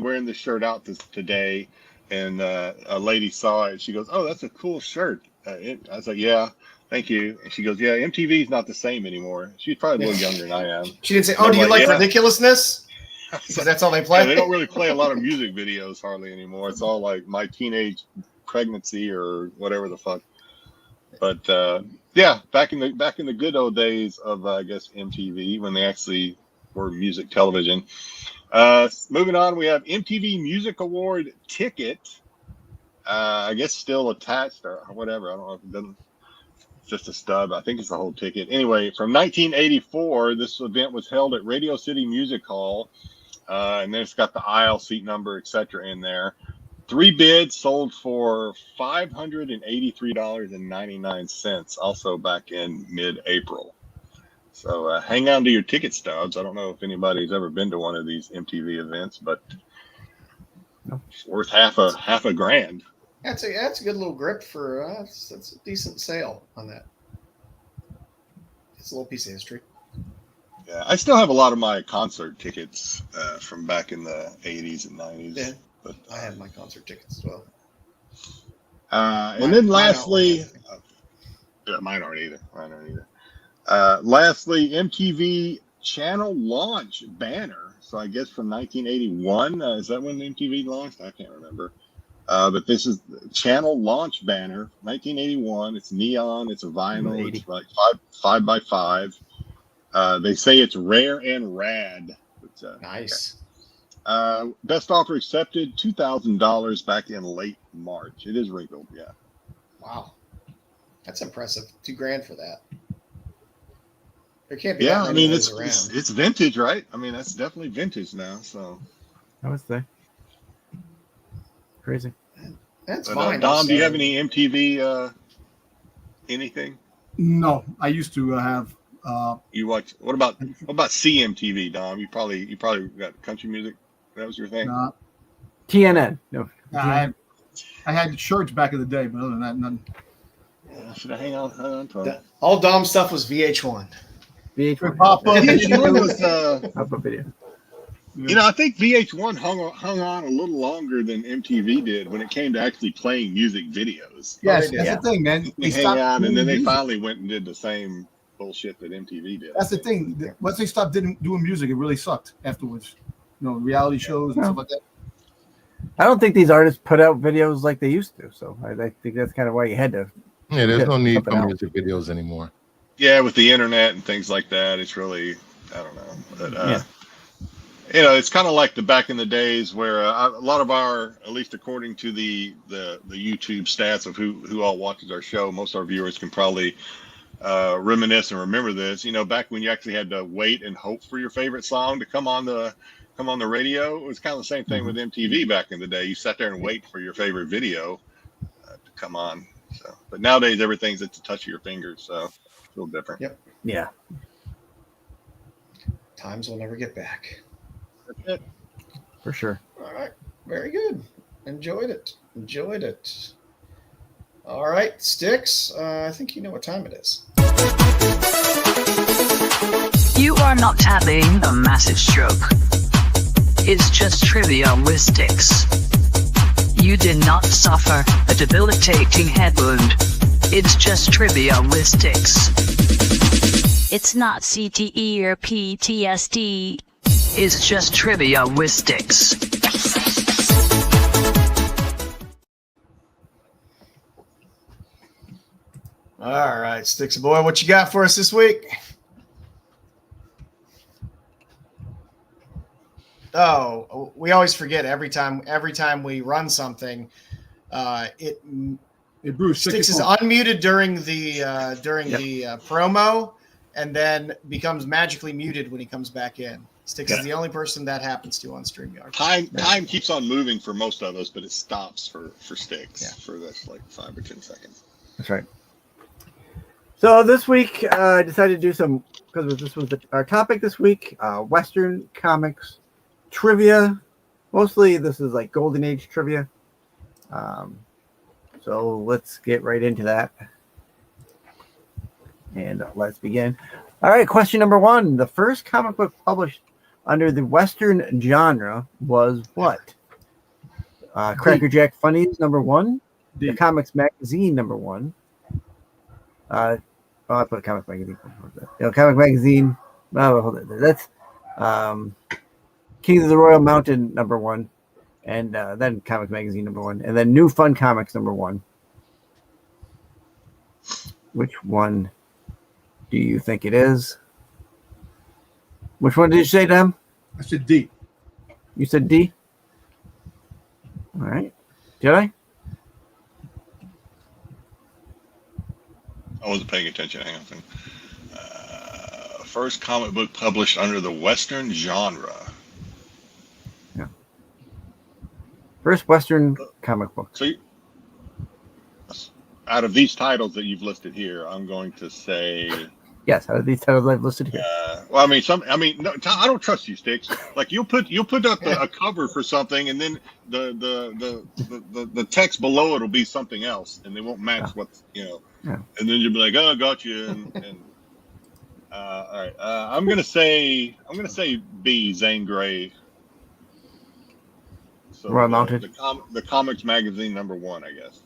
wearing this shirt out today, and a lady saw it. She goes, "Oh, that's a cool shirt." I was like, "Yeah, thank you." And she goes, "Yeah, MTV's not the same anymore." She's probably a little younger than I am. She didn't say, I'm "Oh, do you like yeah. ridiculousness?" Because that's all they play. Yeah, they don't really play a lot of music videos hardly anymore. It's all like my teenage pregnancy or whatever the fuck. But yeah, back in the good old days of I guess MTV when they actually were music television. Moving on, we have MTV Music Award ticket. I guess still attached or whatever. I don't know if it doesn't. It's just a stub. I think it's the whole ticket. Anyway, from 1984, this event was held at Radio City Music Hall, and then it's got the aisle, seat number, etc. in there. 3 bids sold for $583.99, also back in mid-April. So hang on to your ticket stubs. I don't know if anybody's ever been to one of these MTV events, but it's worth half a grand. That's a good little grip for that's a decent sale on that. It's a little piece of history. Yeah, I still have a lot of my concert tickets from back in the 80s and 90s. Yeah. But, I have my concert tickets as well. and then lastly, mine aren't either. Lastly, MTV channel launch banner. So I guess from 1981. Is that when MTV launched? I can't remember. But this is the channel launch banner, 1981. It's neon. It's a vinyl. It's like 5x5. They say it's rare and rad. But, Nice. Best offer accepted, $2,000 back in late March. It is wrinkled, yeah. Wow. That's impressive. $2,000 for that. There can't be Yeah, that I many mean of it's those around. it's vintage, right? I mean that's definitely vintage now. So I would say crazy. That's but, fine. Dom, also. do you have any MTV anything? No, I used to have. You watch? What about CMTV, Dom? You probably got country music. That was your thing. TNN. No. I had shirts back in the day, but other than that, nothing. Should I hang on to it? All Dom stuff was VH1. VH1. Pop-up. VH1 was, Pop-up video. I think VH1 hung on a little longer than MTV did when it came to actually playing music videos. Yes, they that's did. the thing, man. They hang stopped on, and then doing they music. finally went and did the same bullshit that MTV did. That's the thing. Once they stopped doing music, it really sucked afterwards. Reality shows and stuff like that. I don't think these artists put out videos like they used to, so I think that's kind of why you had to. Yeah, there's no need Something for else. music videos anymore. Yeah, with the internet and things like that, it's really, I don't know. But, Yeah. it's kind of like the back in the days where a lot of our, at least according to the YouTube stats of who all watches our show, most of our viewers can probably reminisce and remember this. Back when you actually had to wait and hope for your favorite song to come on the radio, it was kind of the same thing with MTV back in the day. You sat there and wait for your favorite video to come on. So, but nowadays everything's at the touch of your fingers, so it's a little different. Yep. Yeah, Times will never get back. That's it. for sure. All right. Very good. Enjoyed it. All right, Sticks. I think you know what time it is. You are not having a massive stroke. It's just trivia with Sticks. You did not suffer a debilitating head wound. It's just trivia with Sticks. It's not CTE or PTSD. It's just trivia with Sticks. All right, Sticks boy, what you got for us this week? Oh, we always forget every time we run something. It Hey, Bruce, check Sticks your is phone. unmuted during the promo, and then becomes magically muted when he comes back in. Sticks is the only person that happens to on StreamYard. Time keeps on moving for most of us, but it stops for Sticks Yeah. for this like 5 or 10 seconds. That's right. So this week, I decided to do some, because this was our topic this week, Western comics trivia. Mostly this is like Golden Age trivia. So let's get right into that. And let's begin. All right, question number 1. The first comic book published under the Western genre was what? Cracker Jack Funnies, number 1. D. The Comics Magazine, number 1. I put a Comic Magazine. Comic Magazine. Oh, hold it. That's King of the Royal Mountain, number 1. And then Comic Magazine, number 1. And then New Fun Comics, number 1. Which one do you think it is? Which one did you say, Dan? I said D. You said D? All right. Did I? I wasn't paying attention. Hang on a second. First comic book published under the Western genre. Yeah. First Western comic book. So, out of these titles that you've listed here, I'm going to say. Yes, out of these titles I've listed here. Well, I mean, no, I don't trust you, Sticks. Like you'll put up a cover for something, and then the text below it will be something else, and they won't match what's Yeah. And then you'll be like, oh, I got you. And all right, I'm gonna say B, Zane Grey. So Royal Mounted. The Comics Magazine number 1, I guess.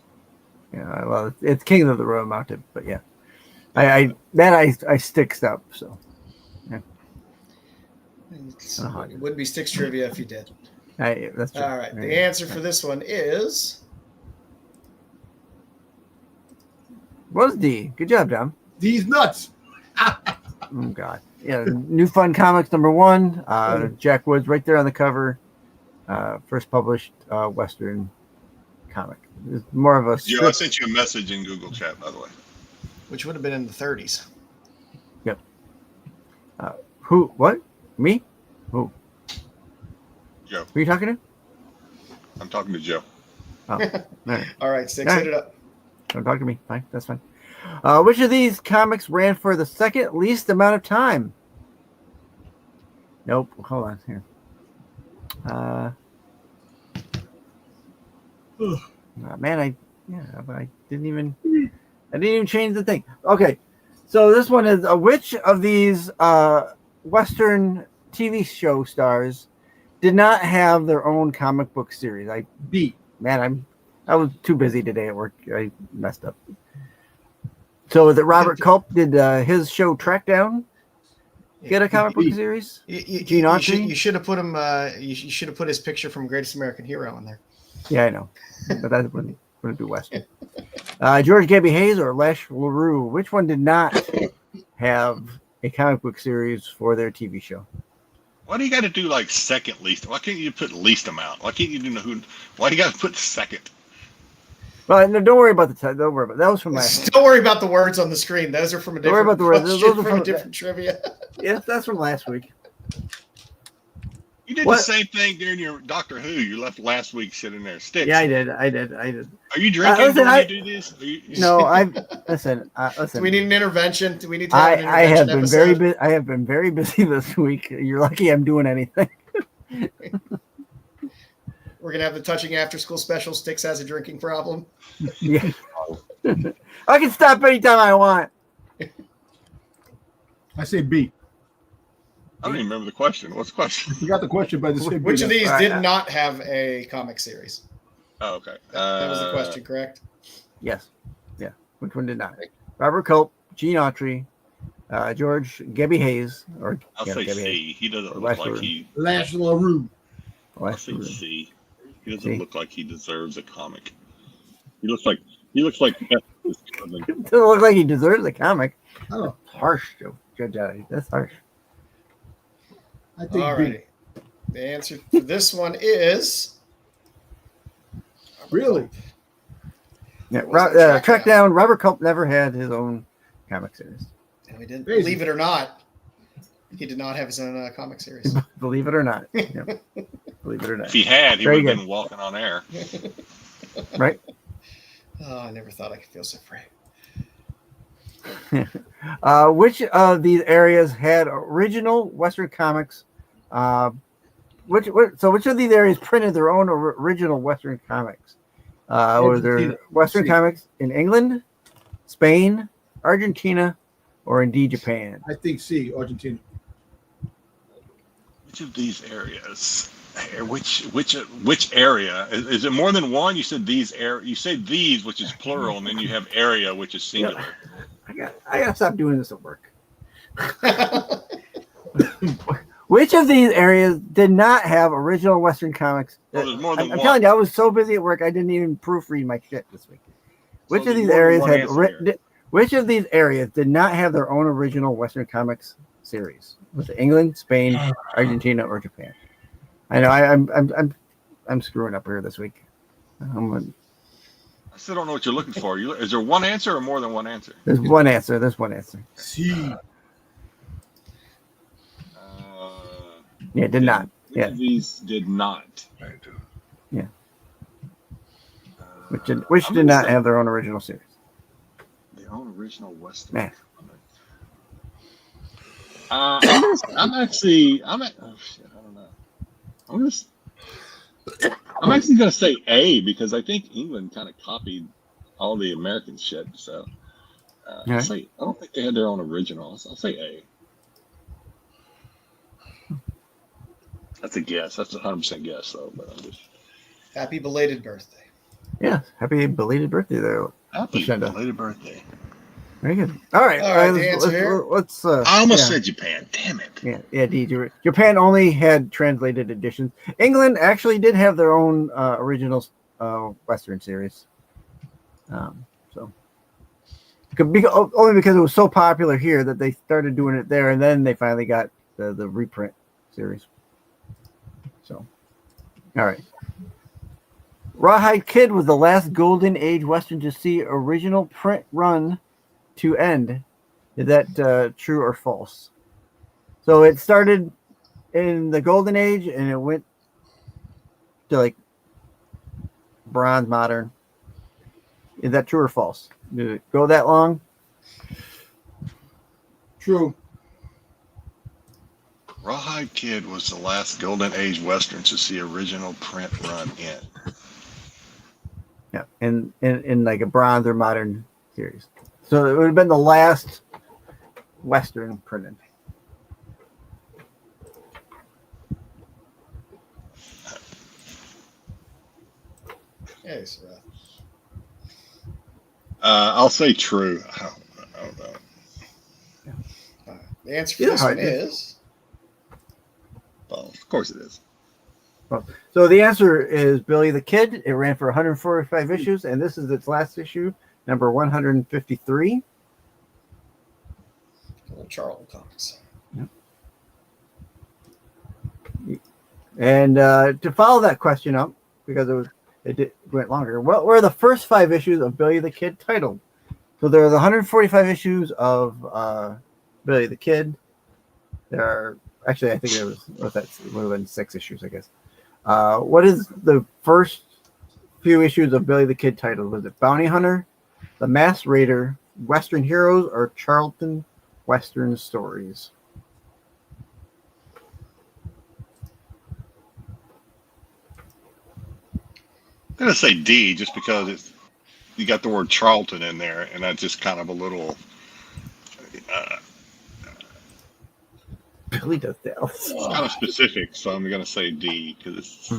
Yeah, well, it's King of the Royal Mountain, but yeah, I sticked up. So yeah. It would be Sticks trivia if you did. That's true. All right. The answer for this one is was D. Good job, Dom. D's nuts. Oh God. Yeah, New Fun Comics number 1. Jack Woods right there on the cover. First published Western comic. It's more of a Yeah, I sent you a message in Google Chat, by the way. which would have been in the 30s. Yep. Who? What? Me? Who? Joe. Who are you talking to? I'm talking to Joe. Oh, all right. All right, Sticks, All hit it up. Don't talk to me. Fine. That's fine. Which of these comics ran for the second least amount of time? Nope. Hold on here. Man, I didn't even change the thing. Okay, so this one is which of these Western TV show stars did not have their own comic book series? I was too busy today at work. I messed up. So is it Robert Culp? Did his show Trackdown get a comic book series? Gene Autry? You should have put him. You should have put his picture from Greatest American Hero in there. Yeah, I know, but that wouldn't be Western. George Gabby Hayes or Lash LaRue? Which one did not have a comic book series for their TV show? Why do you got to do like second least? Why can't you put least amount? Why can't you do who? Why do you got to put second? Well, no, don't worry about the time. Don't worry about that. Was from last. Don't worry about the words on the screen. Those are from a Don't worry different. about the words. Question, Those are from from a different trivia. Yes, that's from last week. You did What? the same thing during your Doctor Who. You left last week's shit in there. Sticks. Yeah, I did. Are you drinking listen, when you do this? No, listen. Do we need an intervention? Do we need to I have an intervention have been episode? I have been very busy this week. You're lucky I'm doing anything. We're gonna have the touching after school special. Sticks has a drinking problem. Yeah. I can stop anytime I want. I say B. I don't even remember the question. What's the question? You got the question, but I say B. Which of these All right. did not have a comic series? Oh, okay. That was the question, correct? Yes. Yeah. Which one did not? Robert Culp, Gene Autry, George Gabby Hayes, or I'll say Gabby C. Hayes. He doesn't Or look Lash like he. Lash LaRue. I'll say C. He doesn't C. look like he deserves a comic. He looks like. Beth is coming. Doesn't look like he deserves a comic. I don't know. Harsh, Judge. That's harsh. I think All B. righty. The answer for this one is Really? Yeah, was no track down. Robert Culp never had his own comic series. And we didn't. Crazy. Believe it or not, he did not have his own comic series. Believe it or not. Yep. Believe it or not. If he had, he Very would have good. been walking on air. Right. Oh, I never thought I could feel so free. Which of these areas had original Western comics? Which of these areas printed their own original Western comics? Were there Argentina. Western comics in England, Spain, Argentina, or indeed Japan? I think C, Argentina. Which of these areas? Which area? Is it more than one? You said these You said these, which is plural, and then you have area, which is singular. I gotta stop doing this at work. Which of these areas did not have original Western comics? Well, there's more than I'm one. telling you, I was so busy at work, I didn't even proofread my shit this week. Which of there's these more than areas one had? answer here. Which of these areas did not have their own original Western comics series? Was it England, Spain, Argentina, or Japan? I know I'm screwing up here this week. I still don't know what you're looking for. Is there one answer or more than one answer? There's one answer. C. Yeah, it did not. Which Yeah, of these did not? yeah. Which I'm did gonna not say have their own original series? their own original Western. Man. I'm actually. Oh shit! I don't know. I'm actually gonna say A because I think England kind of copied all the American shit. So Yeah. I don't think they had their own original. I'll say A. That's a guess. That's a 100% guess, though. But I'm just Happy belated birthday. Yeah, happy belated birthday there. happy Lucinda. belated birthday. Very good. All right, All right, the answer here? let's I almost said Japan. Damn it. yeah, Japan only had translated editions. England actually did have their own original Western series. So only because it was so popular here that they started doing it there, and then they finally got the reprint series. So, all right. Rawhide Kid was the last Golden Age Western to see original print run to end. Is that true or false? So it started in the Golden Age and it went to like bronze, modern. Is that true or false? Did it go that long? True. Rawhide Kid was the last Golden Age Western to see original print run in. Yeah, in like a bronze or modern series. So it would have been the last Western printed. Hey, Seth. I'll say true. I don't know. The answer for this one is Well, of course it is. So the answer is Billy the Kid. It ran for 145 issues, and this is its last issue, number 153. Little Charles Comics. And to follow that question up, because it went longer, what were the first 5 issues of Billy the Kid titled? So there are the 145 issues of Billy the Kid. There are actually, I think it would have been 6 issues, I guess. What is the first few issues of Billy the Kid titled? Was it Bounty Hunter, The Masked Raider, Western Heroes, or Charlton Western Stories? I'm going to say D just because you got the word Charlton in there, and that's just kind of a little. Billy does that. It's kind of specific, so I'm going to say D because it's.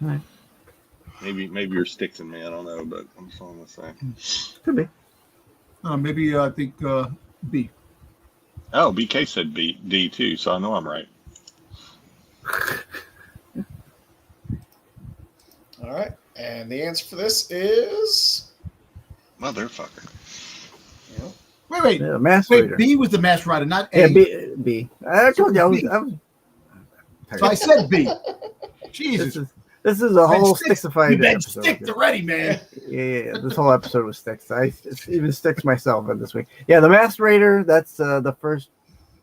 Right. Maybe you're Stixon me. I don't know, but I'm just going to say. Could be. Maybe I think B. Oh, BK said D too, so I know I'm right. All right. And the answer for this is Motherfucker. Wait. Yeah, Masked Raider. Wait, B was the Masked Rider, not A. Yeah, B. I told you I was So I said B. Jesus. This is a whole Stixified You've been episode. sticked already, man. Yeah, this whole episode was Stix. I even Stix myself in this week. Yeah, the Masked Raider. That's the first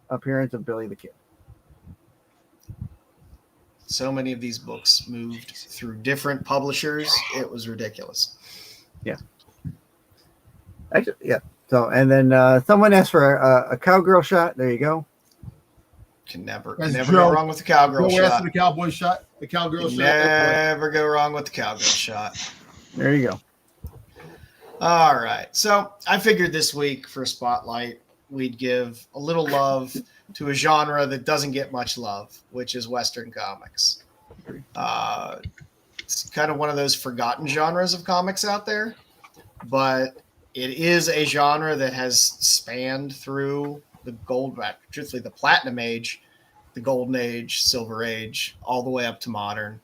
appearance of Billy the Kid. So many of these books moved through different publishers. It was ridiculous. Yeah. Actually, yeah. So, and then someone asked for a cowgirl shot. There you go. Can never That's go Joe. wrong with the cowgirl Joe asked shot. for the cowboy shot, the cowgirl shot. Never go wrong with the cowgirl shot. There you go. All right. So I figured this week for Spotlight, we'd give a little love to a genre that doesn't get much love, which is Western comics. It's kind of one of those forgotten genres of comics out there, but it is a genre that has spanned through the truthfully, the Platinum Age, the Golden Age, Silver Age, all the way up to modern.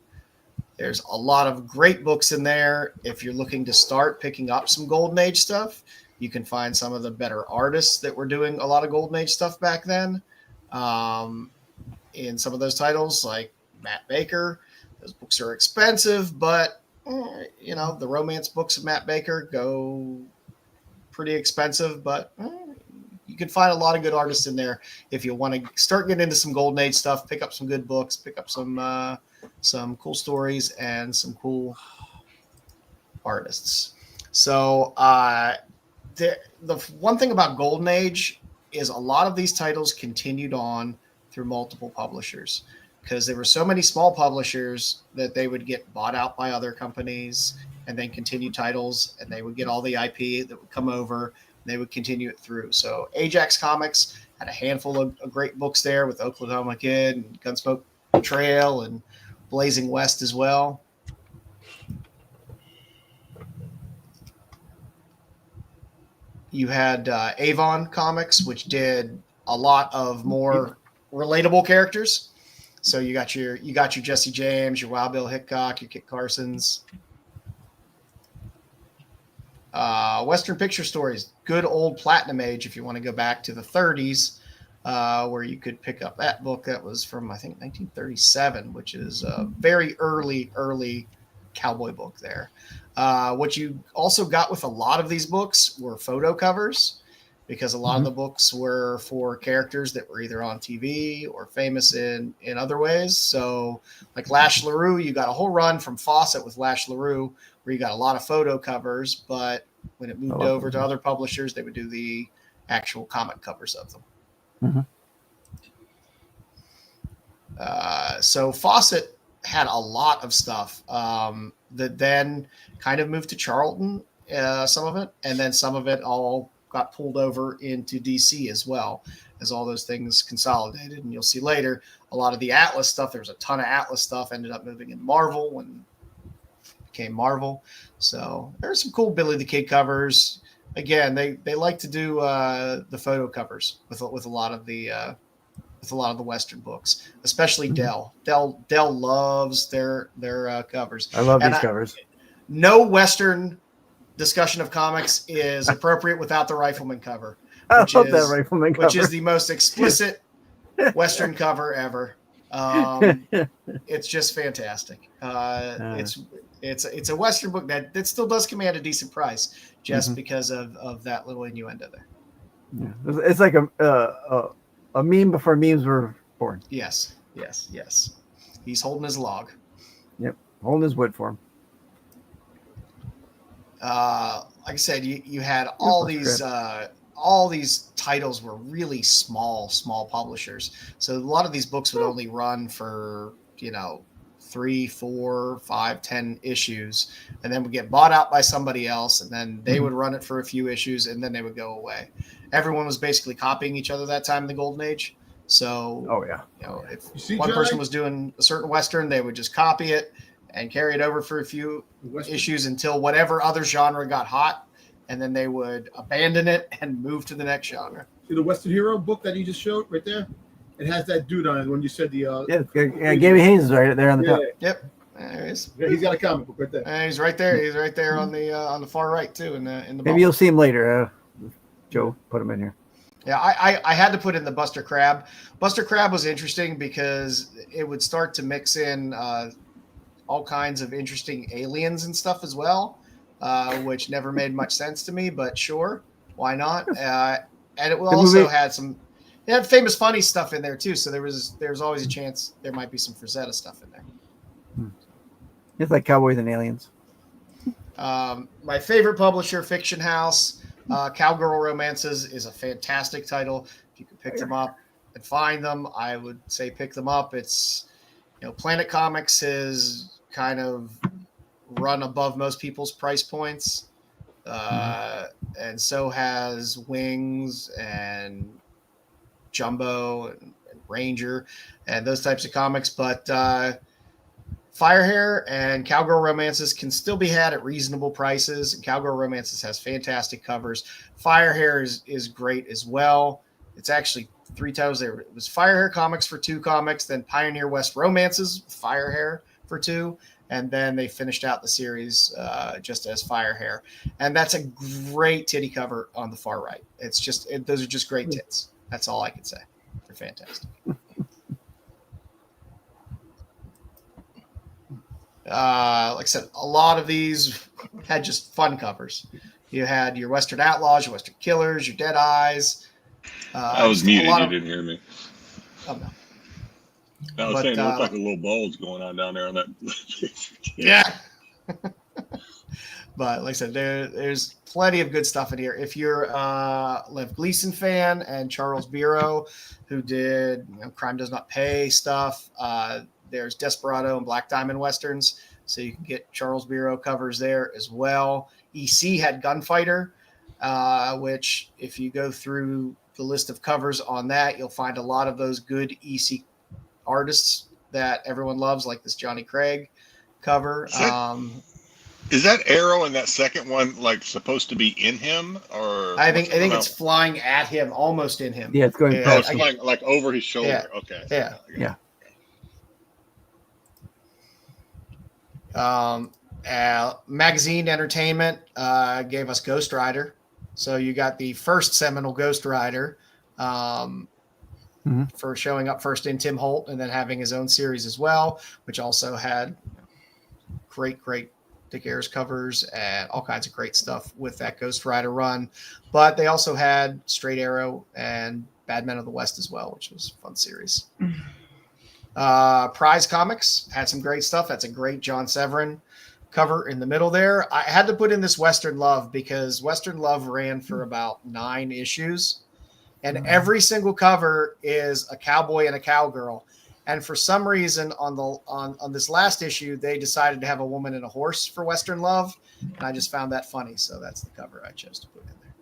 There's a lot of great books in there. If you're looking to start picking up some Golden Age stuff, you can find some of the better artists that were doing a lot of Golden Age stuff back then. In some of those titles, like Matt Baker, those books are expensive, but the romance books of Matt Baker go pretty expensive, but you can find a lot of good artists in there. If you want to start getting into some Golden Age stuff, pick up some good books, pick up some cool stories and some cool artists. So the one thing about Golden Age is a lot of these titles continued on through multiple publishers because there were so many small publishers that they would get bought out by other companies and then continue titles, and they would get all the IP that would come over, and they would continue it through. So Ajax Comics had a handful of great books there with Oklahoma Kid and Gunsmoke Trail and Blazing West as well. You had Avon Comics, which did a lot of more relatable characters. So you got your Jesse James, your Wild Bill Hickok, your Kit Carsons. Western Picture Stories, good old Platinum Age if you want to go back to the 30s, where you could pick up that book. That was from, I think, 1937, which is a very early cowboy book there. What you also got with a lot of these books were photo covers, because a lot of the books were for characters that were either on TV or famous in other ways. So like Lash LaRue, you got a whole run from Fawcett with Lash LaRue where you got a lot of photo covers, but when it moved over to other publishers, they would do the actual comic covers of them. So Fawcett had a lot of stuff that then kind of moved to Charlton, some of it, and then some of it all got pulled over into DC as well, as all those things consolidated. And you'll see later, a lot of the Atlas stuff, there was a ton of Atlas stuff, ended up moving into Marvel when it became Marvel. So there's some cool Billy the Kid covers. Again, they like to do the photo covers with a lot of the Western books, especially Dell. Dell loves their covers. I love these covers. No Western discussion of comics is appropriate without the Rifleman cover. I love that Rifleman cover, which is the most explicit Western cover ever. It's just fantastic. It's a Western book that still does command a decent price just because of that little innuendo there. Yeah. It's like a meme before memes were born. Yes. He's holding his log. Yep, holding his wood for him. Like I said, you had all these titles were really small publishers. So a lot of these books would only run for 3, 4, 5, 10 issues, and then would get bought out by somebody else, and then they would run it for a few issues, and then they would go away. Everyone was basically copying each other that time in the Golden Age. So, if one person was doing a certain Western, they would just copy it and carry it over for a few issues until whatever other genre got hot, and then they would abandon it and move to the next genre. See the Western Hero book that you just showed right there? It has that dude on it when you said the Gaby Hayes is right there on the top. Yep, there he is. Yeah, he's got a comic book right there. And he's right there. He's right there on the far right too. In the Maybe you'll see him later. Joe, put him in here. Yeah, I had to put in the Buster Crab. Buster Crab was interesting because it would start to mix in all kinds of interesting aliens and stuff as well, which never made much sense to me, but sure, why not? And it also had it had famous funny stuff in there too. So there's always a chance there might be some Frazetta stuff in there. It's like Cowboys and Aliens. My favorite publisher, Fiction House, Cowgirl Romances is a fantastic title. If you can pick them up and find them, I would say pick them up. It's, Planet Comics has kind of run above most people's price points. And so has Wings and Jumbo and Ranger and those types of comics. But Firehair and Cowgirl Romances can still be had at reasonable prices. And Cowgirl Romances has fantastic covers. Firehair is great as well. It's actually 3 titles there. It was Firehair Comics for 2 comics, then Pioneer West Romances, Firehair for 2, and then they finished out the series just as Firehair. And that's a great titty cover on the far right. It's just those are just great tits. That's all I can say. They're fantastic. Like I said, a lot of these had just fun covers. You had your Western Outlaws, your Western Killers, your Dead Eyes. I was muted. You didn't hear me. Oh, no. I was saying it looked like a little bulge going on down there on that. Yeah. But like I said, there's plenty of good stuff in here. If you're a Lev Gleason fan and Charles Biro, who did Crime Does Not Pay stuff, there's Desperado and Black Diamond Westerns. So you can get Charles Biro covers there as well. EC had Gunfighter, which if you go through the list of covers on that, you'll find a lot of those good EC artists that everyone loves, like this Johnny Craig cover. Is that arrow in that second one like supposed to be in him, or I think it's flying at him, almost in him. Yeah, it's going it's flying like over his shoulder. Yeah. Okay. Yeah. Magazine Entertainment gave us Ghost Rider. So you got the first seminal Ghost Rider for showing up first in Tim Holt and then having his own series as well, which also had great Dick Ayers covers and all kinds of great stuff with that Ghost Rider run. But they also had Straight Arrow and Bad Men of the West as well, which was a fun series. Prize Comics had some great stuff. That's a great John Severin cover in the middle there. I had to put in this Western Love because Western Love ran for about 9 issues, and every single cover is a cowboy and a cowgirl. And for some reason on this last issue, they decided to have a woman and a horse for Western Love, and I just found that funny. So that's the cover I chose to put in there.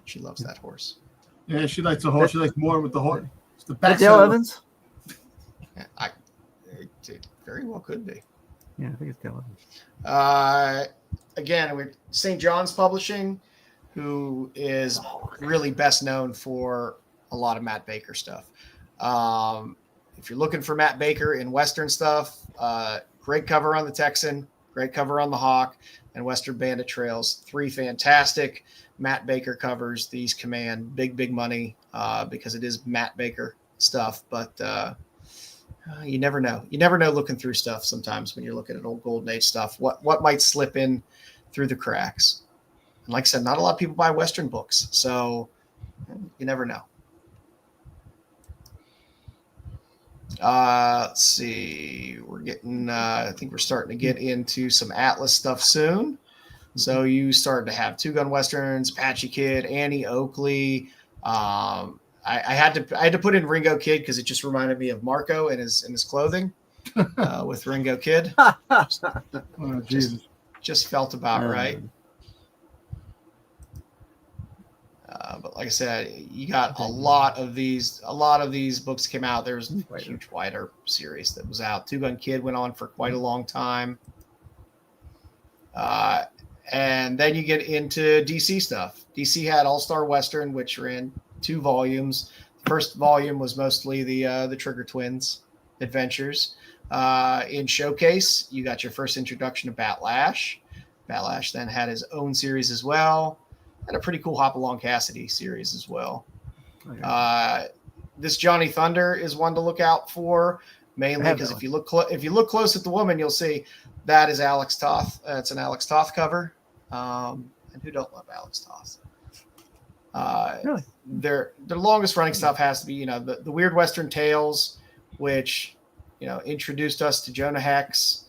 She loves that horse. Yeah, she likes the horse. She likes more with the horse. It's the back. Dale Evans. It very well could be. Yeah, I think it's Dale Evans. Again, we're St. John's Publishing, who is really best known for a lot of Matt Baker stuff. If you're looking for Matt Baker in Western stuff, great cover on the Texan, great cover on the Hawk, and Western Bandit Trails. 3 fantastic Matt Baker covers. These command big money because it is Matt Baker stuff. But you never know. You never know looking through stuff sometimes when you're looking at old Golden Age stuff. What might slip in through the cracks. And like I said, not a lot of people buy Western books, so you never know. Let's see. We're getting. I think we're starting to get into some Atlas stuff soon. So you started to have 2 Gun Westerns, Apache Kid, Annie Oakley. I had to put in Ringo Kid because it just reminded me of Marco and his clothing with Ringo Kid. Just felt about right. But like I said, you got a lot of these books came out. There's a huge wider series that was out. 2 Gun Kid went on for quite a long time. And then you get into DC stuff. DC had All-Star Western, which ran 2 volumes. The first volume was mostly the Trigger Twins adventures. In Showcase, you got your first introduction to Bat Lash. Bat Lash then had his own series as well. And a pretty cool Hopalong Cassidy series as well. Okay. This Johnny Thunder is one to look out for. mainly because if you look close at the woman, you'll see that is Alex Toth. It's an Alex Toth cover. And who don't love Alex Toth? Really? Their longest running stuff has to be, the Weird Western Tales, which, introduced us to Jonah Hex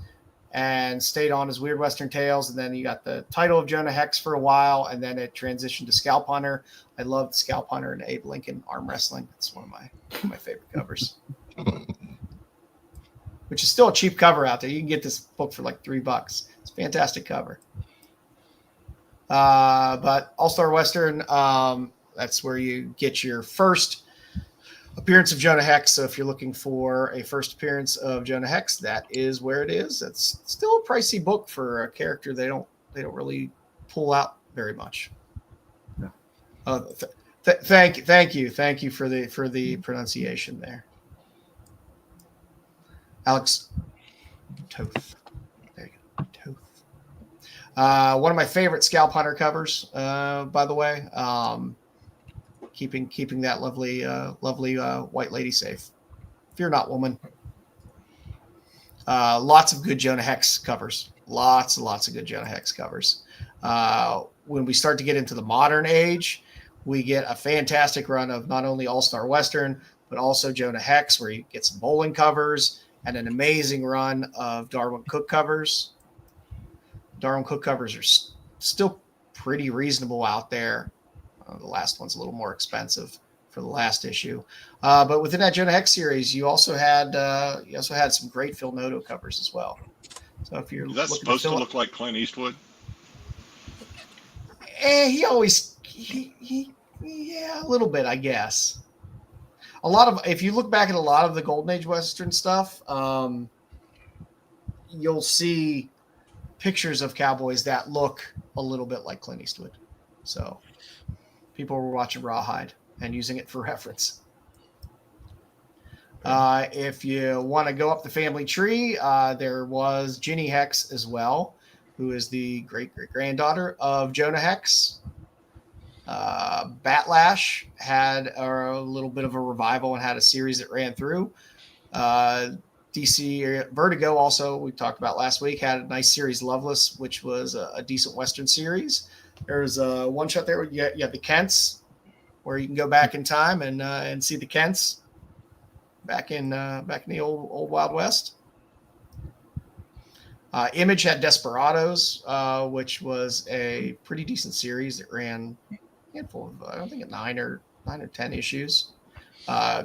and stayed on as Weird Western Tales. And then you got the title of Jonah Hex for a while, and then it transitioned to Scalp Hunter. I love Scalp Hunter and Abe Lincoln arm wrestling. It's one of my favorite covers. Which is still a cheap cover out there. You can get this book for like $3. It's a fantastic cover. But All-Star Western, that's where you get your first appearance of Jonah Hex. So if you're looking for a first appearance of Jonah Hex, that is where it is. It's still a pricey book for a character they don't really pull out very much. No. Thank you for the pronunciation there. Alex Toth. There you go. Toth. One of my favorite Scalp Hunter covers, by the way. Keeping that lovely white lady safe. Fear not, woman. Lots of good Jonah Hex covers. Lots and lots of good Jonah Hex covers. When we start to get into the modern age, we get a fantastic run of not only All-Star Western, but also Jonah Hex, where you get some bowling covers, and an amazing run of Darwin Cook covers. Darwin Cook covers are still pretty reasonable out there. The last one's a little more expensive for the last issue. But within that Jonah Hex series, you also had some great Phil Noto covers as well. So if you're supposed to look like Clint Eastwood? Yeah, a little bit, I guess. If you look back at a lot of the Golden Age Western stuff, you'll see pictures of cowboys that look a little bit like Clint Eastwood. So people were watching Rawhide and using it for reference. If you want to go up the family tree, there was Ginny Hex as well, who is the great-great-granddaughter of Jonah Hex. Batlash had a little bit of a revival and had a series that ran through. DC Vertigo also, we talked about last week, had a nice series, Loveless, which was a decent Western series. There's a one shot there where you have the Kents, where you can go back in time and see the Kents back in the old Wild West. Image had Desperados, which was a pretty decent series that ran a handful of, I don't think, 9 or 10 issues.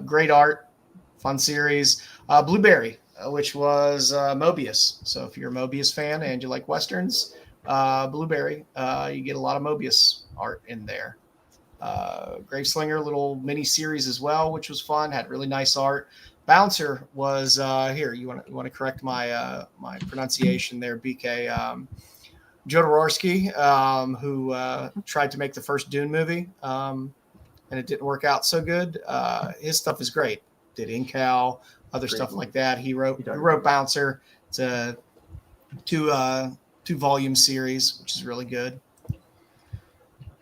Great art, fun series. Blueberry, which was Mobius. So if you're a Mobius fan and you like Westerns, Blueberry, you get a lot of Mobius art in there. Graveslinger, little mini series as well, which was fun, had really nice art. Bouncer was here. You want to correct my my pronunciation there, BK. Jodorowsky, who tried to make the first Dune movie, and it didn't work out so good. His stuff is great. Did Incal, other stuff like that. He wrote Bouncer. It's a two volume series, which is really good.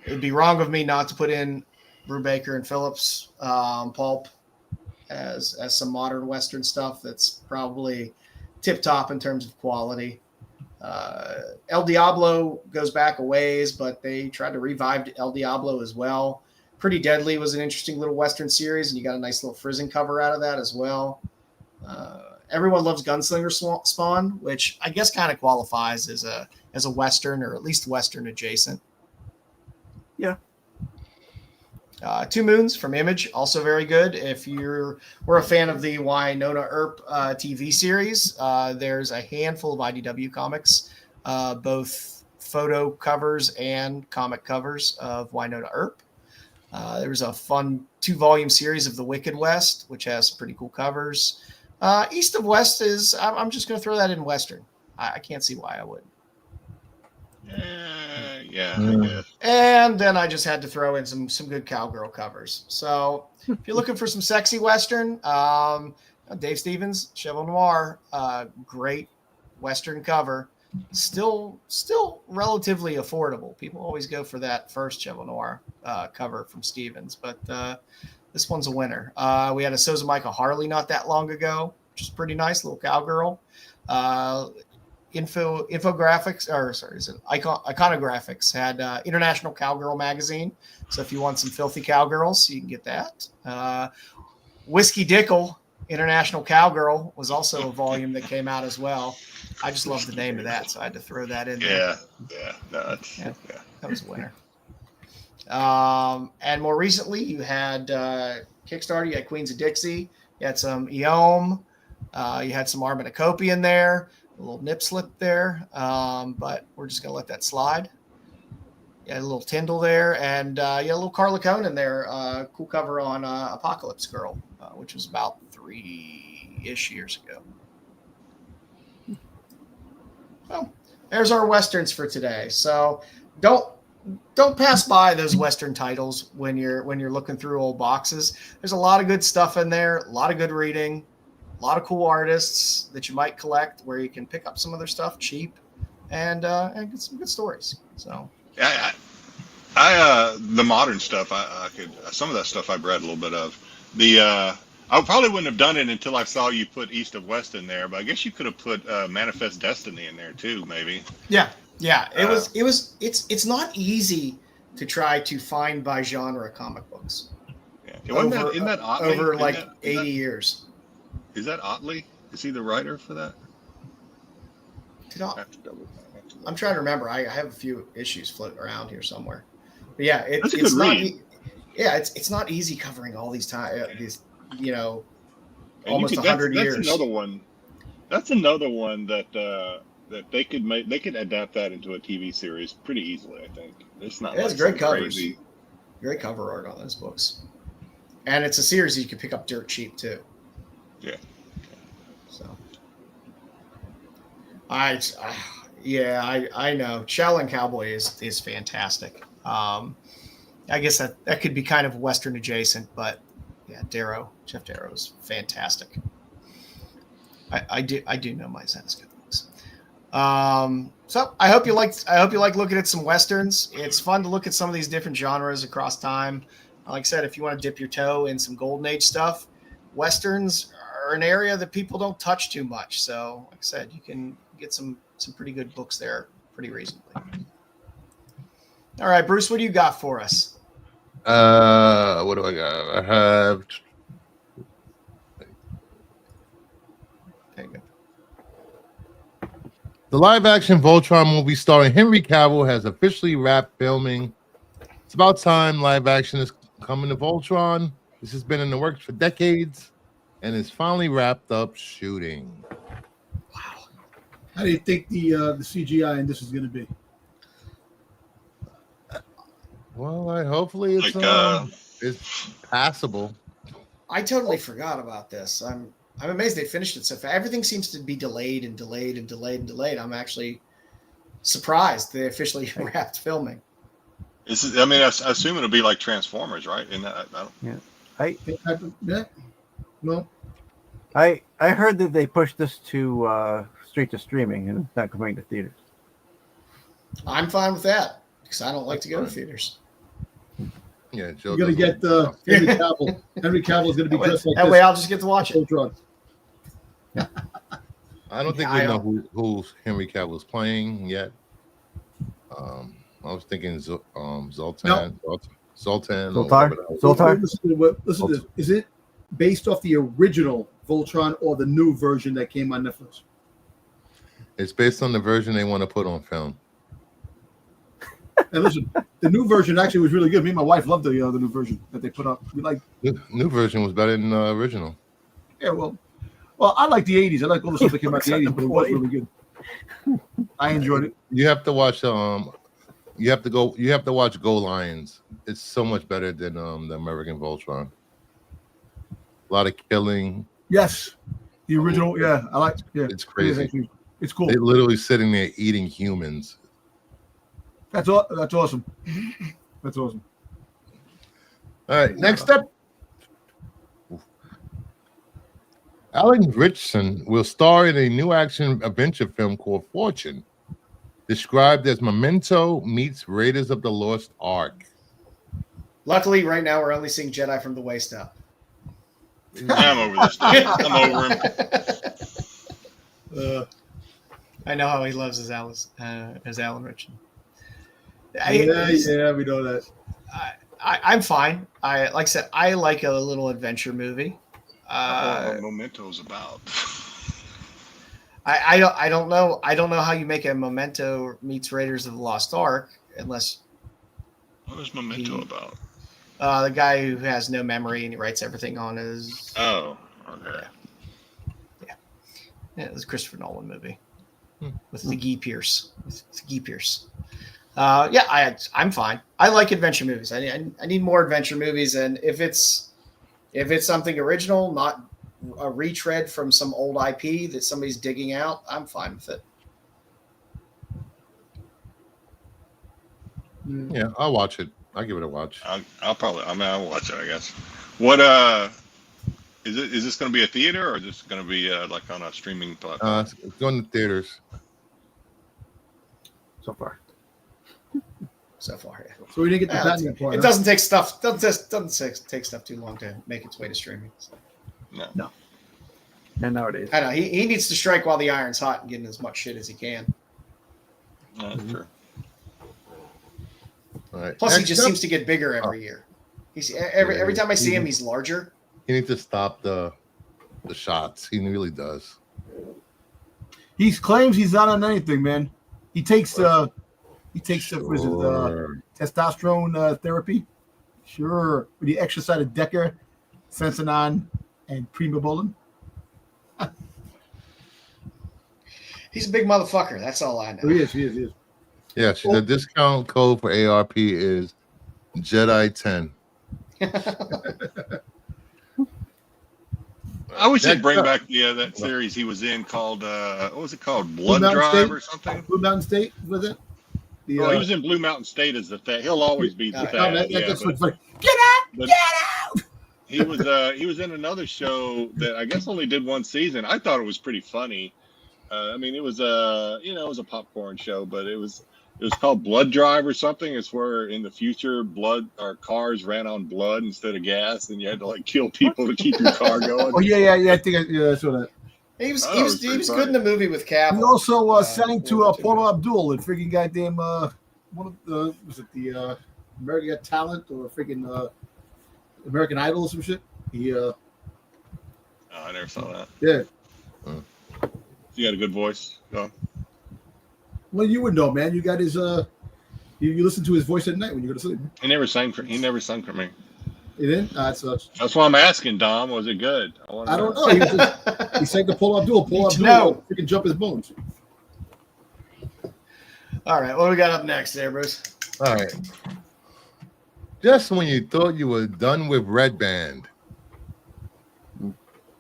It would be wrong of me not to put in Brubaker and Phillips pulp as some modern Western stuff that's probably tip top in terms of quality. El Diablo goes back a ways, but they tried to revive El Diablo as well. Pretty Deadly was an interesting little Western series, and you got a nice little Frizzing cover out of that as well. Everyone Loves Gunslinger Spawn, which I guess kind of qualifies as a Western, or at least Western adjacent. Yeah. Two Moons from Image, also very good. If we're a fan of the Winona Earp TV series, there's a handful of IDW comics, both photo covers and comic covers of Winona Earp. There's a fun 2-volume series of The Wicked West, which has some pretty cool covers. East of West is, I'm just going to throw that in Western. I can't see why I wouldn't. Yeah, I guess. And then I just had to throw in some good cowgirl covers. So if you're looking for some sexy Western, Dave Stevens, Chevelle Noir, great Western cover. Still relatively affordable. People always go for that first Chevelle Noir cover from Stevens, but this one's a winner. We had a Sosa Michael Harley not that long ago, which is pretty nice. Little cowgirl. Iconographics had International Cowgirl magazine. So if you want some filthy cowgirls, you can get that. Whiskey Dickel, International Cowgirl, was also a volume that came out as well. I just love the name of that, so I had to throw that in there. That was a winner. And more recently, you had Kickstarter. You had Queens of Dixie. You had some Eom. You had some Arminicopi in there. A little nip slip there, but we're just going to let that slide. You had a little Tyndall there, and you had a little Carla Cone in there. Cool cover on Apocalypse Girl, which was about 3-ish years ago. Well, there's our Westerns for today. So don't pass by those Western titles when you're looking through old boxes. There's a lot of good stuff in there, a lot of good reading. A lot of cool artists that you might collect where you can pick up some of their stuff cheap and get some good stories. So I the modern stuff I could some of that stuff I've read a little bit of. I probably wouldn't have done it until I saw you put East of West in there, but I guess you could have put Manifest Destiny in there too, maybe. Yeah. It's not easy to try to find by genre comic books. Yeah. Isn't that Otley? Over like 80 years. Is that Otley? Is he the writer for that? I'm trying to remember. I have a few issues floating around here somewhere. But yeah, it's not. It's not easy covering all these almost 100 years. That's another one. That's another one that they could make. They could adapt that into a TV series pretty easily. I think it's not. It's great covers. Crazy. Great cover art on those books, and it's a series you can pick up dirt cheap too. Yeah. So, I know. Shaolin Cowboy is fantastic. I guess that could be kind of Western adjacent, but yeah, Jeff Darrow is fantastic. I do know my Zen's comics. So I hope you like looking at some Westerns. It's fun to look at some of these different genres across time. Like I said, if you want to dip your toe in some Golden Age stuff, Westerns are an area that people don't touch too much. So, like I said, you can get some pretty good books there pretty reasonably. All right, Bruce, what do you got for us? What do I got? I have. There you go. The live-action Voltron movie starring Henry Cavill has officially wrapped filming. It's about time live action is coming to Voltron. This has been in the works for decades, and it's finally wrapped up shooting. Wow! How do you think the CGI in this is going to be? Well, hopefully it's passable. I totally forgot about this. I'm amazed they finished it so fast. Everything seems to be delayed and delayed and delayed and delayed. I'm actually surprised they officially wrapped filming. I assume it'll be like Transformers, right? I heard that they pushed this to straight to streaming and it's not coming to theaters. I'm fine with that because I don't like to go to theaters. Yeah, you're gonna get Henry Cavill. Henry Cavill is gonna be just like that this. way. I'll just get to watch it. I don't think we know who Henry Cavill is playing yet. I was thinking Zoltan. Zoltar. Listen to this. Is it based off the original Voltron or the new version that came on Netflix? It's based on the version they want to put on film. And listen, the new version actually was really good. Me and my wife loved the new version that they put up. We like the new version was better than the original. Yeah, well, I like the '80s. I like all the stuff that came out in the '80s, but it was really good. I enjoyed it. You have to watch. You have to watch Go Lions. It's so much better than the American Voltron. A lot of killing. Yes, the original. Yeah, I like. Yeah, it's crazy. It's cool. They're literally sitting there eating humans. That's awesome. That's awesome. All right, next up. Alan Richardson will star in a new action adventure film called Fortune, described as Memento meets Raiders of the Lost Ark. Luckily, right now we're only seeing Jedi from the waist up. I'm over this dude. I'm over him. I know how he loves his Alan Richardson. Yeah, we know that. I'm fine. Like I said, I like a little adventure movie. What Memento's about. I don't know how you make a Memento meets Raiders of the Lost Ark unless. What is Memento about? The guy who has no memory and he writes everything on his. Oh, okay. Yeah, it was a Christopher Nolan movie with the Guy Pearce. I'm fine. I like adventure movies. I need more adventure movies, and if it's something original, not a retread from some old IP that somebody's digging out, I'm fine with it. Yeah, I'll watch it. I'll give it a watch. I'll watch it, I guess. What is this going to be a theater or is this going to be like on a streaming platform? It's going to theaters. So far. Yeah. So we didn't get the Batman part. It doesn't take stuff. Doesn't take stuff too long to make its way to streaming. So. No. And nowadays, I know he needs to strike while the iron's hot and get in as much shit as he can. That's true. All right. Plus, he just seems to get bigger every year. He's every time I see him, he's larger. He needs to stop the shots. He really does. He claims he's not on anything, man. He takes what is it, testosterone therapy. Sure, with the extra side of Decker, Sensonon, and Primobolan. He's a big motherfucker. That's all I know. Oh, he is. Yes, the discount code for ARP is Jedi 10. I wish they'd bring back that series he was in called what was it called? Blood Drive State? or something? Blue Mountain State was it? He was in Blue Mountain State as the Thad. He'll always be the Thad. That's what's like. Get out! He was in another show that I guess only did one season. I thought it was pretty funny. I mean, it was a popcorn show, but it was called Blood Drive or something. It's where in the future cars ran on blood instead of gas, and you had to like kill people to keep your car going. Oh yeah. I think I saw that. He was good in the movie with Cavill. He also sang to Paula Abdul and freaking goddamn one of the the American Got Talent or freaking American Idol or some shit. I never saw that. Yeah. You got a good voice. Go. Well, you would know, man. You got his you listen to his voice at night when you go to sleep. He never sang for me. He didn't? That's why I'm asking, Dom. Was it good? I don't know. He sang to Paula Abdul. Paula Abdul freaking jump his bones. All right, what do we got up next there, Bruce? All right. Just when you thought you were done with Red Band,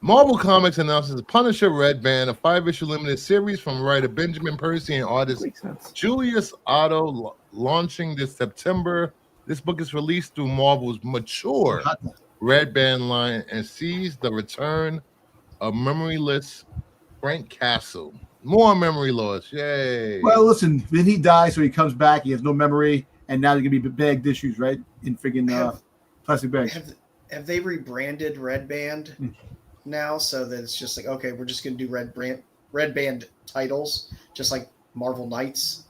Marvel Comics announces Punisher Red Band, a 5-issue limited series from writer Benjamin Percy and artist Julius Otto, launching this September. This book is released through Marvel's mature Red Band line and sees the return of memoryless Frank Castle. More memory loss. Yay. Well, listen, then he dies, so he comes back. He has no memory, and now they're going to be bagged issues, right? In freaking plastic bags. Have they rebranded Red Band now so that it's just like, okay, we're just going to do Red Band titles, just like Marvel Knights,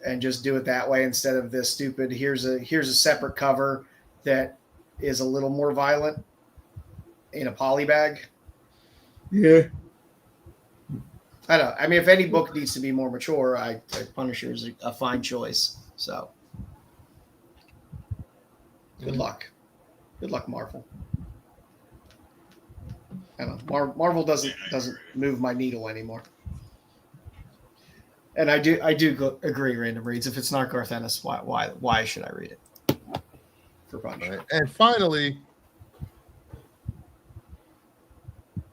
and just do it that way instead of this stupid, here's a separate cover that is a little more violent in a poly bag? Yeah. I don't know. I mean, if any book needs to be more mature, Punisher is a fine choice. So, good luck. Good luck, Marvel. I don't know. Marvel doesn't move my needle anymore. And I do agree, Random Reads. If it's not Garth Ennis, why should I read it? For Punisher. Right. And finally,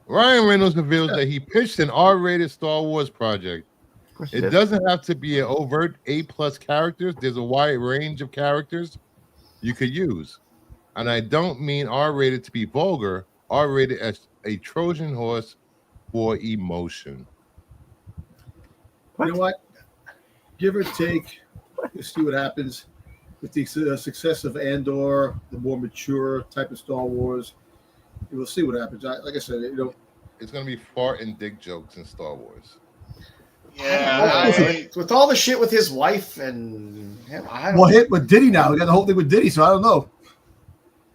Ryan Reynolds reveals that he pitched an R-rated Star Wars project. It doesn't have to be an overt A+ characters. There's a wide range of characters you could use. And I don't mean R-rated to be vulgar, R-rated as a Trojan horse for emotion. You know what? Give or take, we'll see what happens with the success of Andor, the more mature type of Star Wars. We'll see what happens. Like I said, It's gonna be fart and dick jokes in Star Wars. Yeah, with all the shit with his wife and him, I don't well, hit with Diddy now. We got the whole thing with Diddy, so I don't know.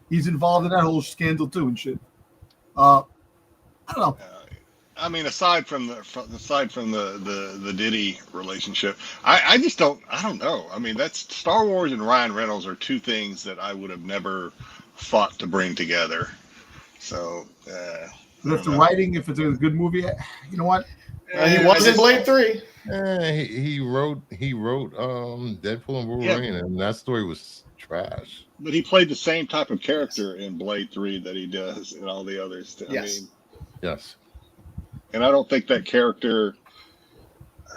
He's involved in that whole scandal too and shit. I don't know. I mean, aside from the Diddy relationship, I just don't. I don't know. I mean, that's Star Wars and Ryan Reynolds are two things that I would have never fought to bring together. So, But if the writing, if it's a good movie, you know what? he was in Blade 3. He wrote Deadpool and Wolverine, and that story was trash. But he played the same type of character in Blade 3 that he does in all the others. Yes. Yes. And I don't think that character.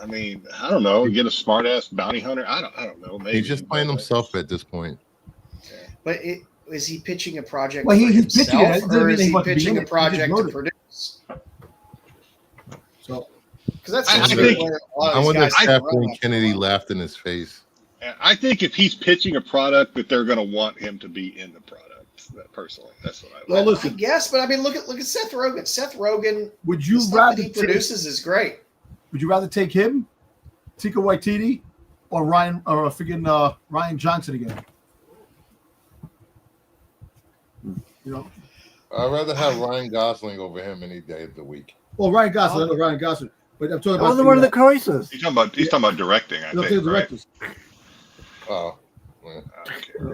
I mean, I don't know. Get a smart ass bounty hunter. I don't know. Maybe he's just playing himself at this point. But is he pitching a project? Well, he's himself, pitching it. or is he He pitching a project to it. produce? So, because that's I think. I wonder if Kathleen Kennedy laughed in his face. I think if he's pitching a product, that they're going to want him to be in the product. Personally, that's what I. Well, listen. Yes, but I mean, look at Seth Rogen. Seth Rogen. Would you the rather that he produces is great? Would you rather take him, Tika Waititi, or Ryan Johnson again? You know, I'd rather have Ryan Gosling over him any day of the week. well, Ryan Gosling, I know Ryan Gosling, but I'm talking That about wasn't one of the choices. He's talking about directing. I think. the Right? directors. Oh,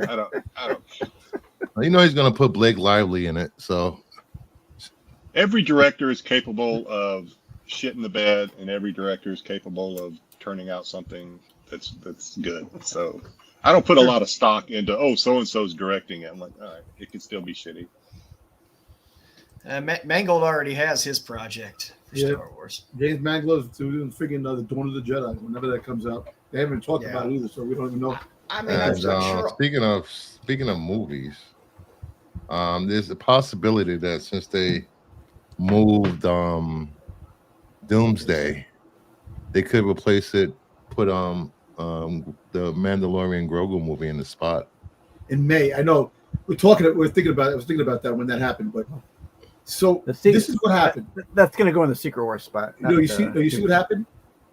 I don't. you know he's gonna put Blake Lively in it, so Every director is capable of shit in the bed, and every director is capable of turning out something that's good. So I don't put a lot of stock into so and so's directing it. I'm like, all right, it can still be shitty. Mangold already has his project for Star Wars. James Mangold's doing freaking the Dawn of the Jedi whenever that comes out. They haven't talked about it either, so we don't even know. I mean, I'm sure. Speaking of movies, there's a possibility that since they moved Doomsday, they could replace it, put the Mandalorian Grogu movie in the spot. In May, I know we're thinking about it. I was thinking about that when that happened, but so this is what happened. That's going to go in the Secret Wars spot. You see what happened?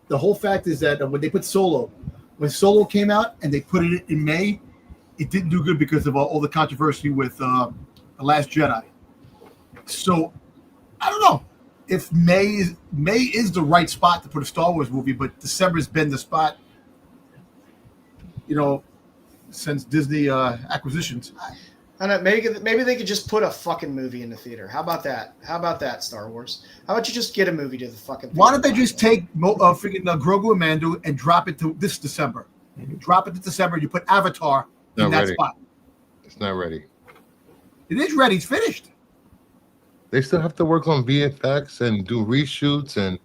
The whole fact is that when they put when Solo came out and they put it in May, it didn't do good because of all the controversy with The Last Jedi. So I don't know if May is the right spot to put a Star Wars movie, but December's been the spot, since Disney acquisitions. I don't know, maybe they could just put a fucking movie in the theater. How about that? How about that, Star Wars? How about you just get a movie to the fucking theater? Why don't they just take freaking Grogu and Mando and drop it to this December? Drop it to December. You put Avatar in that spot. It's not ready. It is ready. It's finished. They still have to work on VFX and do reshoots and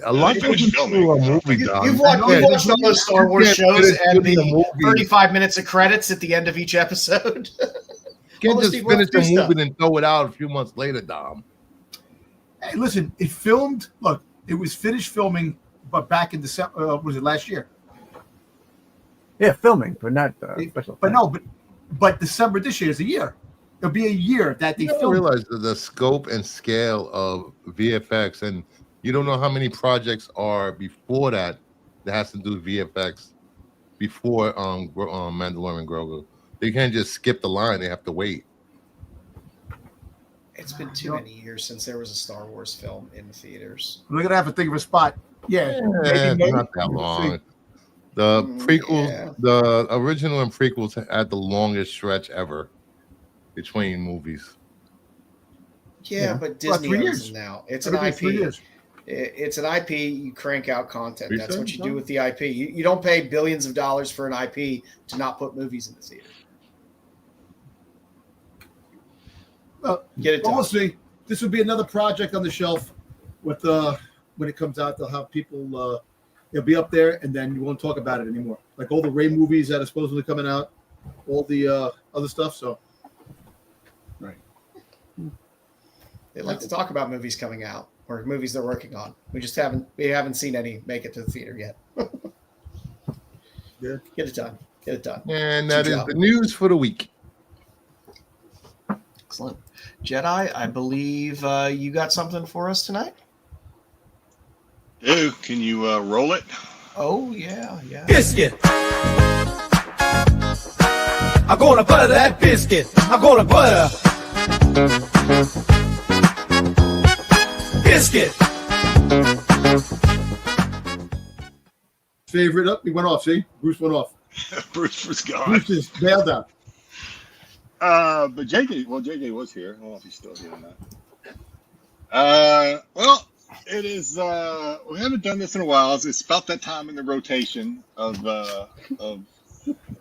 a lot of finished filming. You've watched all those Star Wars shows and the 35 minutes of credits at the end of each episode. You can't just finish the movie and throw it out a few months later, Dom. Hey, listen, it filmed. Look, it was finished filming, but back in December. Was it last year? Yeah, filming, but not special. But no, but December this year is a year. It'll be a year that they filmed. Realize the scope and scale of VFX, and you don't know how many projects are before that has to do with VFX before Mandalorian Grogu. They can't just skip the line; they have to wait. It's been too many years since there was a Star Wars film in the theaters. We're gonna have to think of a spot. Yeah, maybe not that long. The prequels, the original and prequels had the longest stretch ever between movies. Yeah, but Disney owns them now. It's an IP. It's an IP. You crank out content. That's what you do with the IP. You don't pay billions of dollars for an IP to not put movies in the theater. Well, get it done. We'll see. This will be another project on the shelf. With when it comes out, they'll have people. It'll be up there, and then you won't talk about it anymore. Like all the Ray movies that are supposedly coming out, all the other stuff. So, right. They like to talk about movies coming out or movies they're working on. We haven't seen any make it to the theater yet. Yeah. Get it done. And that is the news for the week. Excellent. Jedi, I believe you got something for us tonight? Dude, can you roll it? Oh, yeah. Biscuit. I'm gonna butter that biscuit. I'm gonna butter. Biscuit. Favorite up. He went off. See, Bruce went off. Bruce was gone. Bruce just bailed out. But JJ was here. I don't know if he's still here or not. Well, it is. We haven't done this in a while. It's about that time in the rotation of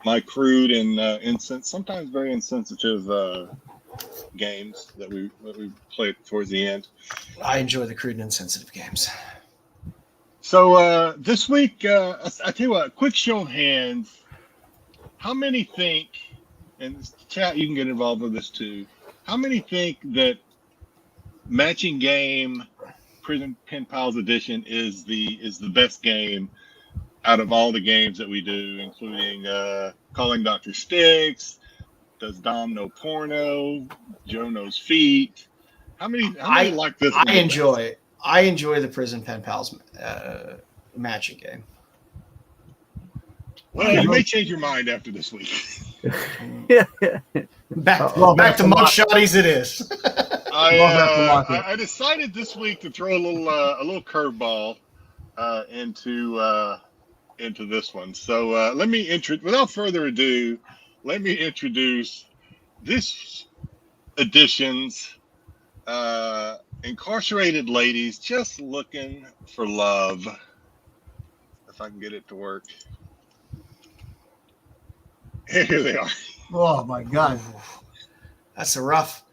my crude and sometimes very insensitive games that we play towards the end. I enjoy the crude and insensitive games. So this week, I tell you what, quick show of hands. How many think, and chat, you can get involved with this too. How many think that Matching Game Prison Pen Pals Edition is the best game out of all the games that we do, including Calling Dr. Sticks, Does Dom Know Porno, Joe Knows Feet? How many like this one? I enjoy the Prison Pen Pals matching game. Well, you may change your mind after this week. Back to mugshotties it is. I decided this week to throw a little curveball into this one. So without further ado, let me introduce this edition's incarcerated ladies just looking for love. If I can get it to work. Here they are. Oh my God. It's a rough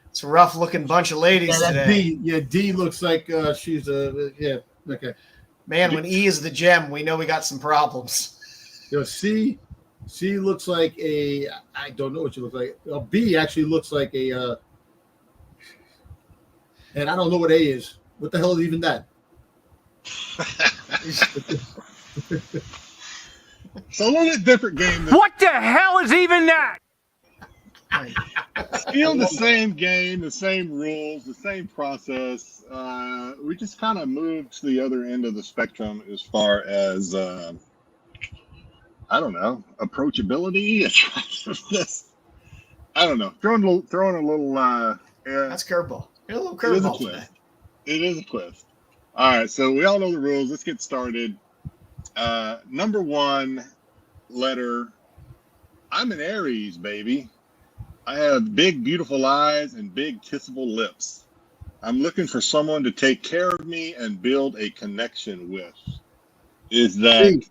looking bunch of ladies today. D looks like she's okay. Man, when E is the gem, we know we got some problems. C looks like I don't know what she looks like. B actually looks like and I don't know what A is. What the hell is even that? So a little bit different game. What the hell is even that? Still the same game, the same rules, the same process. We just kind of moved to the other end of the spectrum as far as I don't know, approachability. I don't know. Throwing a little. That's curveball. A little curveball today. It is a twist. All right, so we all know the rules. Let's get started. Number one letter. I'm an Aries, baby. I have big, beautiful eyes and big, kissable lips. I'm looking for someone to take care of me and build a connection with. Is that C.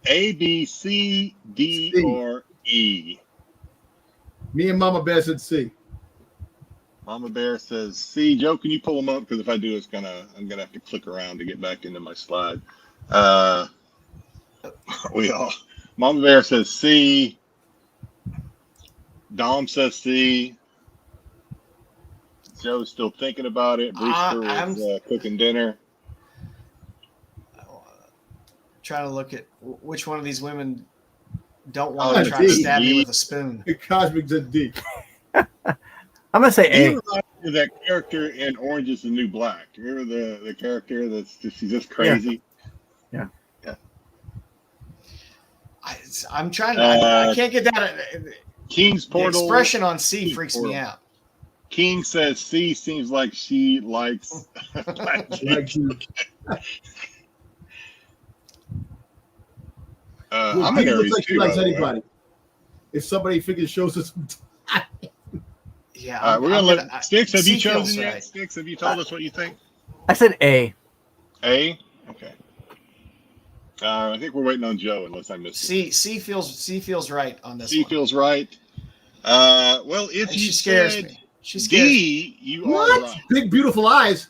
A, B, C, D, C. or E? Me and Mama Bear said C. Mama Bear says C. Joe, can you pull them up? Because if I do, I'm gonna have to click around to get back into my slide. Mama Bear says C. Dom says C. Joe's still thinking about it. Brewster is cooking dinner. Trying to look at which one of these women don't want to try to stab me with a spoon. Cosmic's a D. I'm gonna say A. You reminds me of that character in Orange Is the New Black. Remember the character she's just crazy? Yeah. I'm trying to. I can't get that. King's Portal. The expression on C freaks me out. King says C seems like she likes. I'm an Aries like she too. likes anybody. If somebody figures shows us. Yeah. We're gonna let Sticks. Have you chosen yet? Right. Sticks, have you told us what you think? I said A. A. Okay. I think we're waiting on Joe, unless I missed it. C feels right on this. C one. feels right. Well, if you scares said me. She scares D, you What? are right. Big beautiful eyes.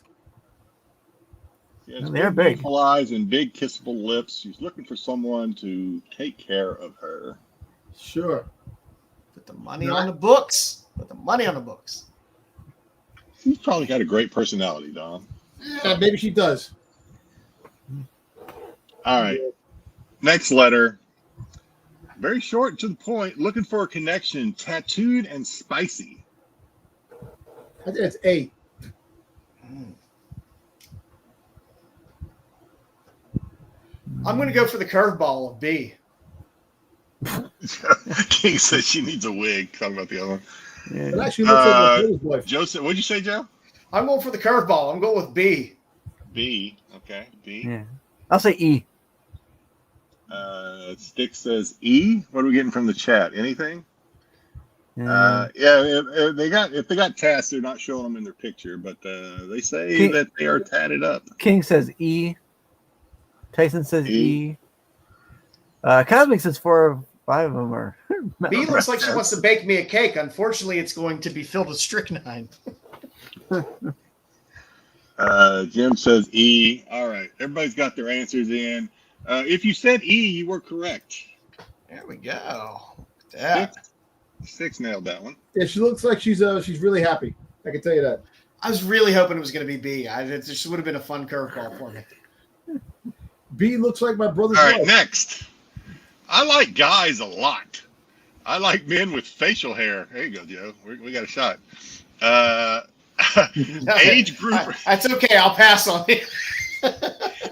Yes, They're big. Beautiful eyes and big kissable lips. She's looking for someone to take care of her. Sure. Put the money on the books. She's probably got a great personality, Don. Yeah, maybe she does. All right. Next letter. Very short to the point. Looking for a connection. Tattooed and spicy. I think it's A. I'm going to go for the curveball of B. King says she needs a wig. Talking about the other one. It actually looks like my brother's wife. Joe said, what'd you say, Joe? I'm going for the curveball. I'm going with B. B. Okay. B. Yeah. I'll say E. Stick says E. What are we getting from the chat? Anything? Yeah. If they got tats, they're not showing them in their picture, but they say that they are tatted up. King says E. Tyson says E. Cosmic says 4 or 5 of them are. B looks like she wants to bake me a cake. Unfortunately, it's going to be filled with strychnine. Jim says E. All right. Everybody's got their answers in. If you said E, you were correct. There we go. Yeah. Six nailed that one. Yeah, she looks like she's really happy. I can tell you that. I was really hoping it was going to be B. It just would have been a fun curveball for me. B looks like my brother's All right, wife. next. I like guys a lot. I like men with facial hair. There you go, Joe. We got a shot. Age group. That's okay. I'll pass on it.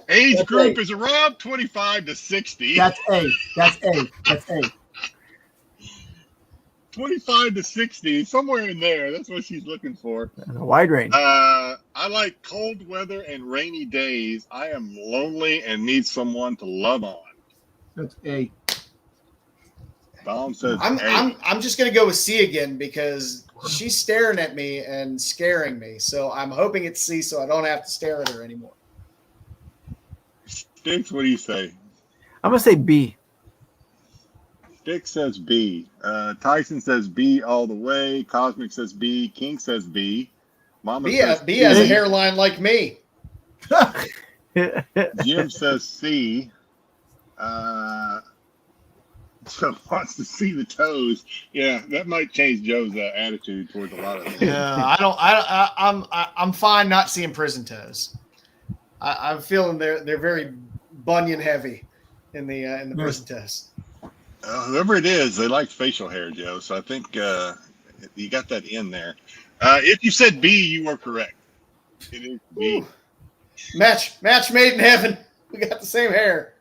Age group is around 25 to 60. That's A. That's A. That's A. 25 to 60, somewhere in there. That's what she's looking for. A wide range. I like cold weather and rainy days. I am lonely and need someone to love on. That's A. Dom says I'm just gonna go with C again because she's staring at me and scaring me. So I'm hoping it's C, so I don't have to stare at her anymore. Sticks, what do you say? I'm gonna say B. Dick says B. Tyson says B all the way. Cosmic says B. King says B. Mama says B has a hairline like me. Jim says C. Joe wants to see the toes. Yeah, that might change Joe's attitude towards a lot of things. Yeah, I'm fine not seeing prison toes. I'm feeling they're very bunion heavy in the prison toes. Whoever it is, they like facial hair, Joe. So I think you got that in there. If you said B, you were correct. It is B. Ooh. Match made in heaven. We got the same hair.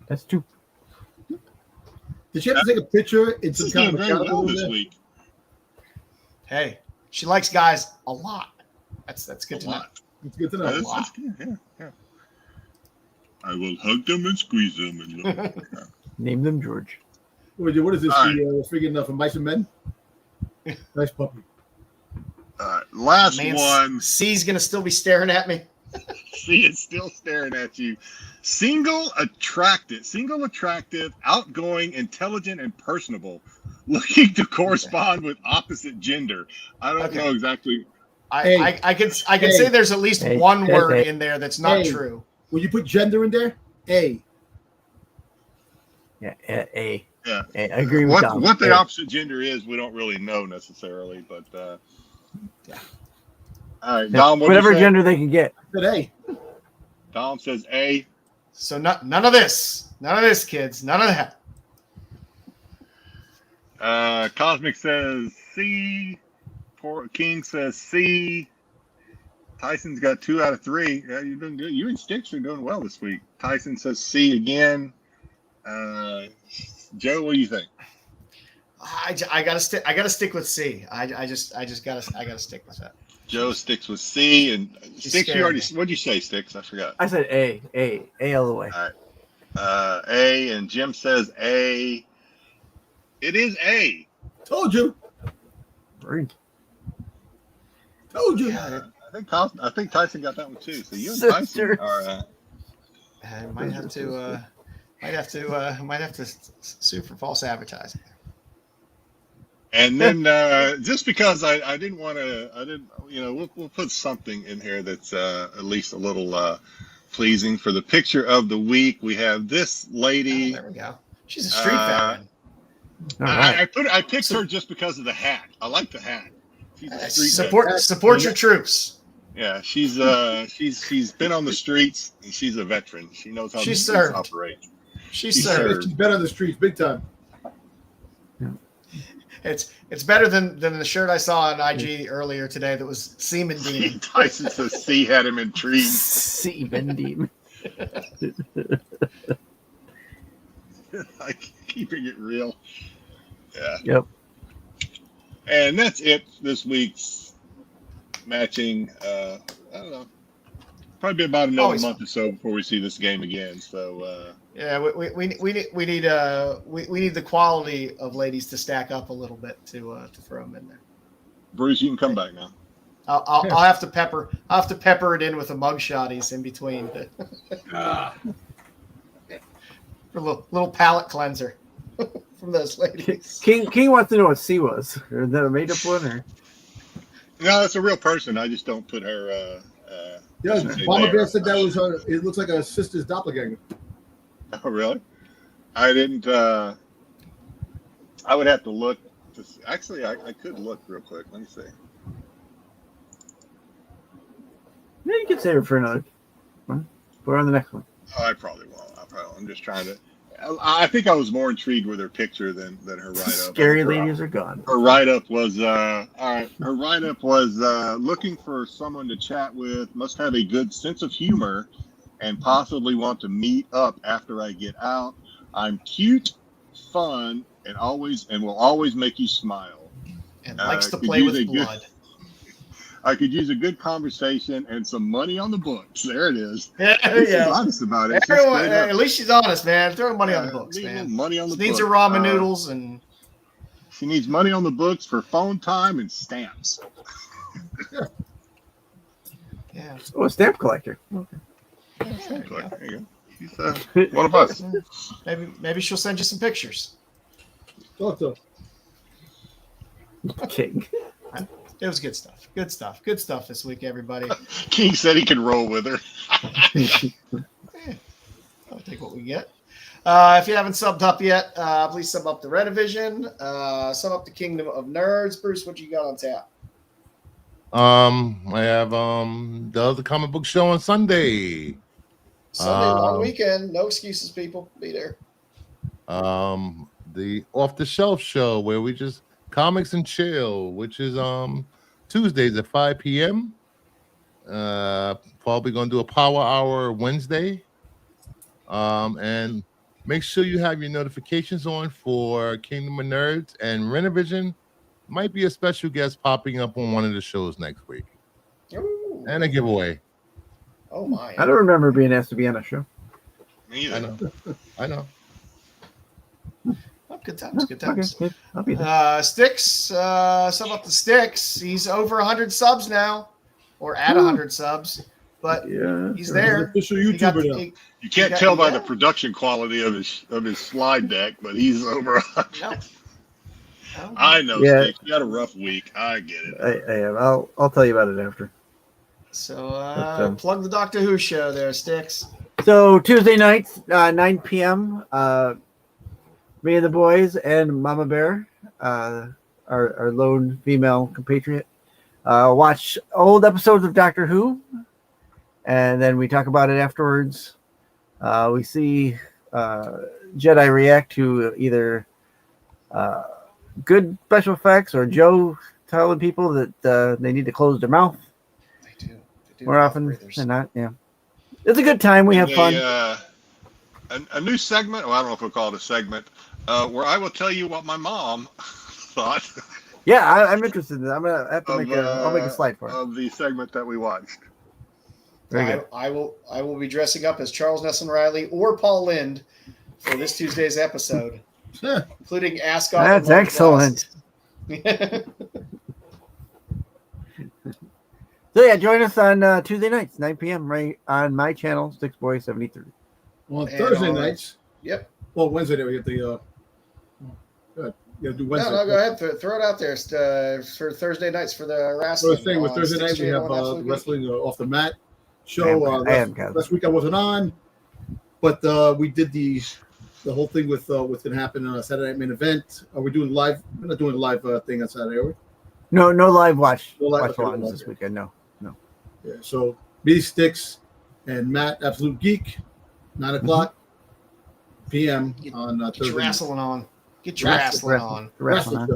That's 2. Did she have to take a picture in some She's kind doing of very well this week. Hey, she likes guys a lot. That's good to know. It's good to know. That's good. Yeah. I will hug them and squeeze them and look. Name them George. What is this? All right. Freaking for mice and men? Nice puppy. Last Man, one. C's gonna still be staring at me. C is still staring at you. Single, attractive, outgoing, intelligent, and personable. Looking to correspond with opposite gender. I don't know exactly. I can say there's at least one word in there that's not true. When you put gender in there, A. Yeah, A. Yeah, I agree with Dom. What the opposite gender is, we don't really know necessarily, but yeah. All right, Dom. Whatever gender they can get. Said A. Dom says A. So none of this, kids, none of that. Cosmic says C. King says C. Tyson's got 2 out of 3. Yeah, you're doing good. You and Sticks are doing well this week. Tyson says C again. Joe, what do you think? I gotta stick with C. I gotta stick with that. Joe sticks with C, and Sticks. You already. me. What'd you say, Sticks? I forgot. I said A all the way. All right. A, and Jim says A. It is A. Told you. Great. Told you. Yeah, I think Tyson got that one too. So you and Tyson are. I might have to sue for false advertising. And then just because I didn't want to, we'll put something in here that's at least a little pleasing for the picture of the week. We have this lady. There we go. She's a street veteran. Right. I picked her just because of the hat. I like the hat. She's a street Support your troops. Yeah, she's been on the streets and she's a veteran. She knows how the streets operate. She served. She's been on the streets big time. It's better than the shirt I saw on IG earlier today that was Seaman Demon. Tyson says C had him intrigued. Seaman Demon. Like keeping it real. Yeah. Yep. And that's it this week's matching. I don't know. Probably be about another month or so before we see this game again. So yeah, we need the quality of ladies to stack up a little bit to throw them in there. Bruce, you can come back now. I'll have to pepper it in with a mugshotties in between for a little palate cleanser from those ladies. King wants to know what C was. Is that a made up one or? No, it's a real person. I just don't put her. Yeah, Mama Bear said that was her. It looks like a sister's doppelganger. Oh, really? I didn't. I would have to look. Actually, I could look real quick. Let me see. Yeah, you can save it for another one. We're on the next one. Oh, I probably won't. I'm just trying to. I think I was more intrigued with her picture than her write-up. Scary ladies are gone. Her write-up was all right. Her write-up was looking for someone to chat with. Must have a good sense of humor, and possibly want to meet up after I get out. I'm cute, fun, and will always make you smile. And likes to play with blood. I could use a good conversation and some money on the books. There it is. Yeah, She's honest about it. Everyone, at least she's honest, man. Throw money on the books, man. Money on the she books. needs her ramen noodles and. She needs money on the books for phone time and stamps. Yeah. Oh, a stamp collector. Okay. Stamp collector. There you go. She's one of us. Maybe she'll send you some pictures. King. It was good stuff. Good stuff this week, everybody. King said he could roll with her. I'll take what we get. If you haven't subbed up yet, please sub up the Redivision. Sub up the Kingdom of Nerds. Bruce, what you got on tap? I have the other comic book show on Sunday. Sunday, long weekend. No excuses, people. Be there. The Off the Shelf show where we just comics and chill, which is Tuesdays at 5 p.m. Probably gonna do a power hour Wednesday. And make sure you have your notifications on for Kingdom of Nerds and Renovision. Might be a special guest popping up on one of the shows next week. Ooh. And a giveaway. Oh my! I don't remember being asked to be on a show. Me either. I know. Oh, good times. Good times. Okay, I'll be there. Sticks. Sub up the Sticks. He's over 100 subs now, or at 100 subs. But he's there. Official YouTuber now. You can't tell by the production quality of his slide deck, but he's over 100. No. I know, Yeah. Steve. You had a rough week. I get it. I have. I'll tell you about it after. So plug the Doctor Who show there, Sticks. So Tuesday nights, 9 p.m. Me and the boys and Mama Bear, our lone female compatriot, watch old episodes of Doctor Who, and then we talk about it afterwards. We see Jedi react to either good special effects or Joe telling people that they need to close their mouth. They do. More often than not, yeah. It's a good time. We have fun. A new segment, I don't know if we'll call it a segment, where I will tell you what my mom thought. Yeah, I'm interested in that. I'm gonna have to I'll make a slide for it. Of the segment that we watched. Very good. I will be dressing up as Charles Nelson Riley or Paul Lind for this Tuesday's episode, including ascot. That's excellent. So yeah, join us on Tuesday nights, 9 p.m. right on my channel, SticksBoy73. On Thursday nights. Yep. Well, Wednesday we get the. You gotta do Wednesday. No, go ahead. Throw it out there for Thursday nights for the wrestling. First thing with Thursday night we have the wrestling off the mat show. Last week I wasn't on, but we did the whole thing with what's gonna happen on a Saturday night main event. Are we doing live? We're not doing a live thing on Saturday, are we? No live watch. No live alongs this weekend. No. Yeah. So me, Sticks, and Matt, Absolute Geek, 9 o'clock p.m. on Get Thursday. your wrestling on. Get your wrestling on. Wrestling.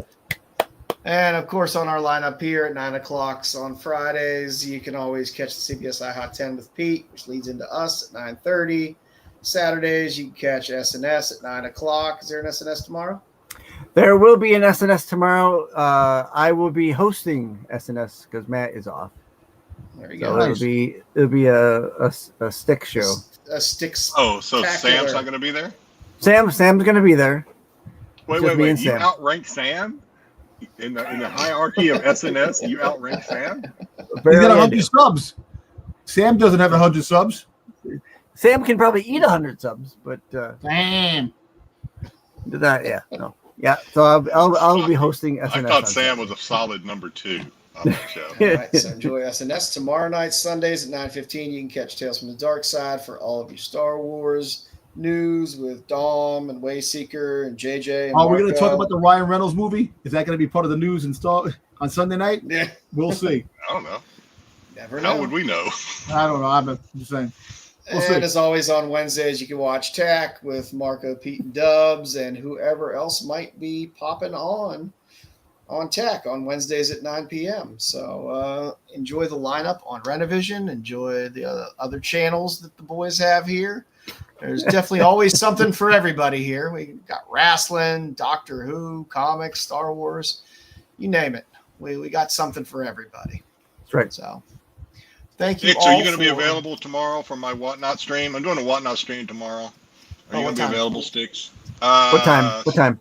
And of course, on our lineup here at 9 o'clock on Fridays, you can always catch the CBSI Hot 10 with Pete, which leads into us at 9:30. Saturdays, you can catch SNS at 9 o'clock. Is there an SNS tomorrow? There will be an SNS tomorrow. I will be hosting SNS because Matt is off. There you So go. it'll be a stick show. A sticks. Oh, so Sam's not going to be there? Sam's going to be there. Wait. You outrank Sam? In the hierarchy of SNS, you outrank Sam? He's got 100 subs. Sam doesn't have 100 subs. Sam can probably eat 100 subs, but Damn. So I'll be hosting SNS. I thought Sam was a solid number 2 on the show. All right, so enjoy SNS tomorrow night, Sundays at 9:15. You can catch Tales from the Dark Side for all of your Star Wars news with Dom and Wayseeker and JJ. And Are we going to Marco. talk about the Ryan Reynolds movie? Is that going to be part of the news and stuff on Sunday night? Yeah, We'll see. I don't know. never know. How would we know? I don't know. I'm just saying. We'll see. And as always, on Wednesdays, you can watch TAC with Marco, Pete, and Dubs, and whoever else might be popping on TAC on Wednesdays at 9 p.m. So enjoy the lineup on Renovision. Enjoy the other channels that the boys have here. There's definitely always something for everybody here. We got wrestling, Doctor Who, comics, Star Wars, you name it. We got something for everybody. That's right. So thank you Hicks, all. are you going to be available tomorrow for my Whatnot stream? I'm doing a Whatnot stream tomorrow. Are you going to be available, Sticks? What time? What time?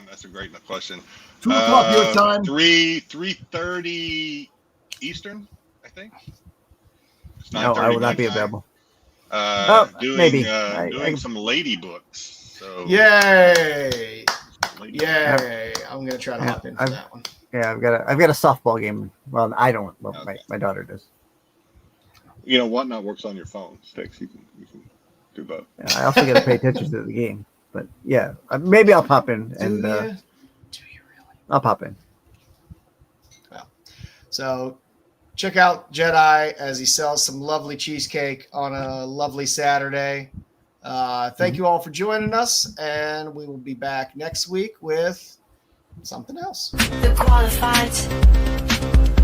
That's a great question. 2 o'clock your time. 3:30 Eastern, I think. It's No, I will not be my time. available. Doing, maybe. doing some lady books. So Yay! lady Yay! I'm going to try to hop into that one. Yeah, I've got a softball game. Well, I don't. Well, Okay. my daughter does. You know, Whatnot works on your phone, Sticks. You can do both. Yeah, I also got to pay attention to the game. But yeah, maybe I'll pop in and Do you really? I'll pop in. So check out Jedi as he sells some lovely cheesecake on a lovely Saturday. Thank you all for joining us, and we will be back next week with something else. The qualified.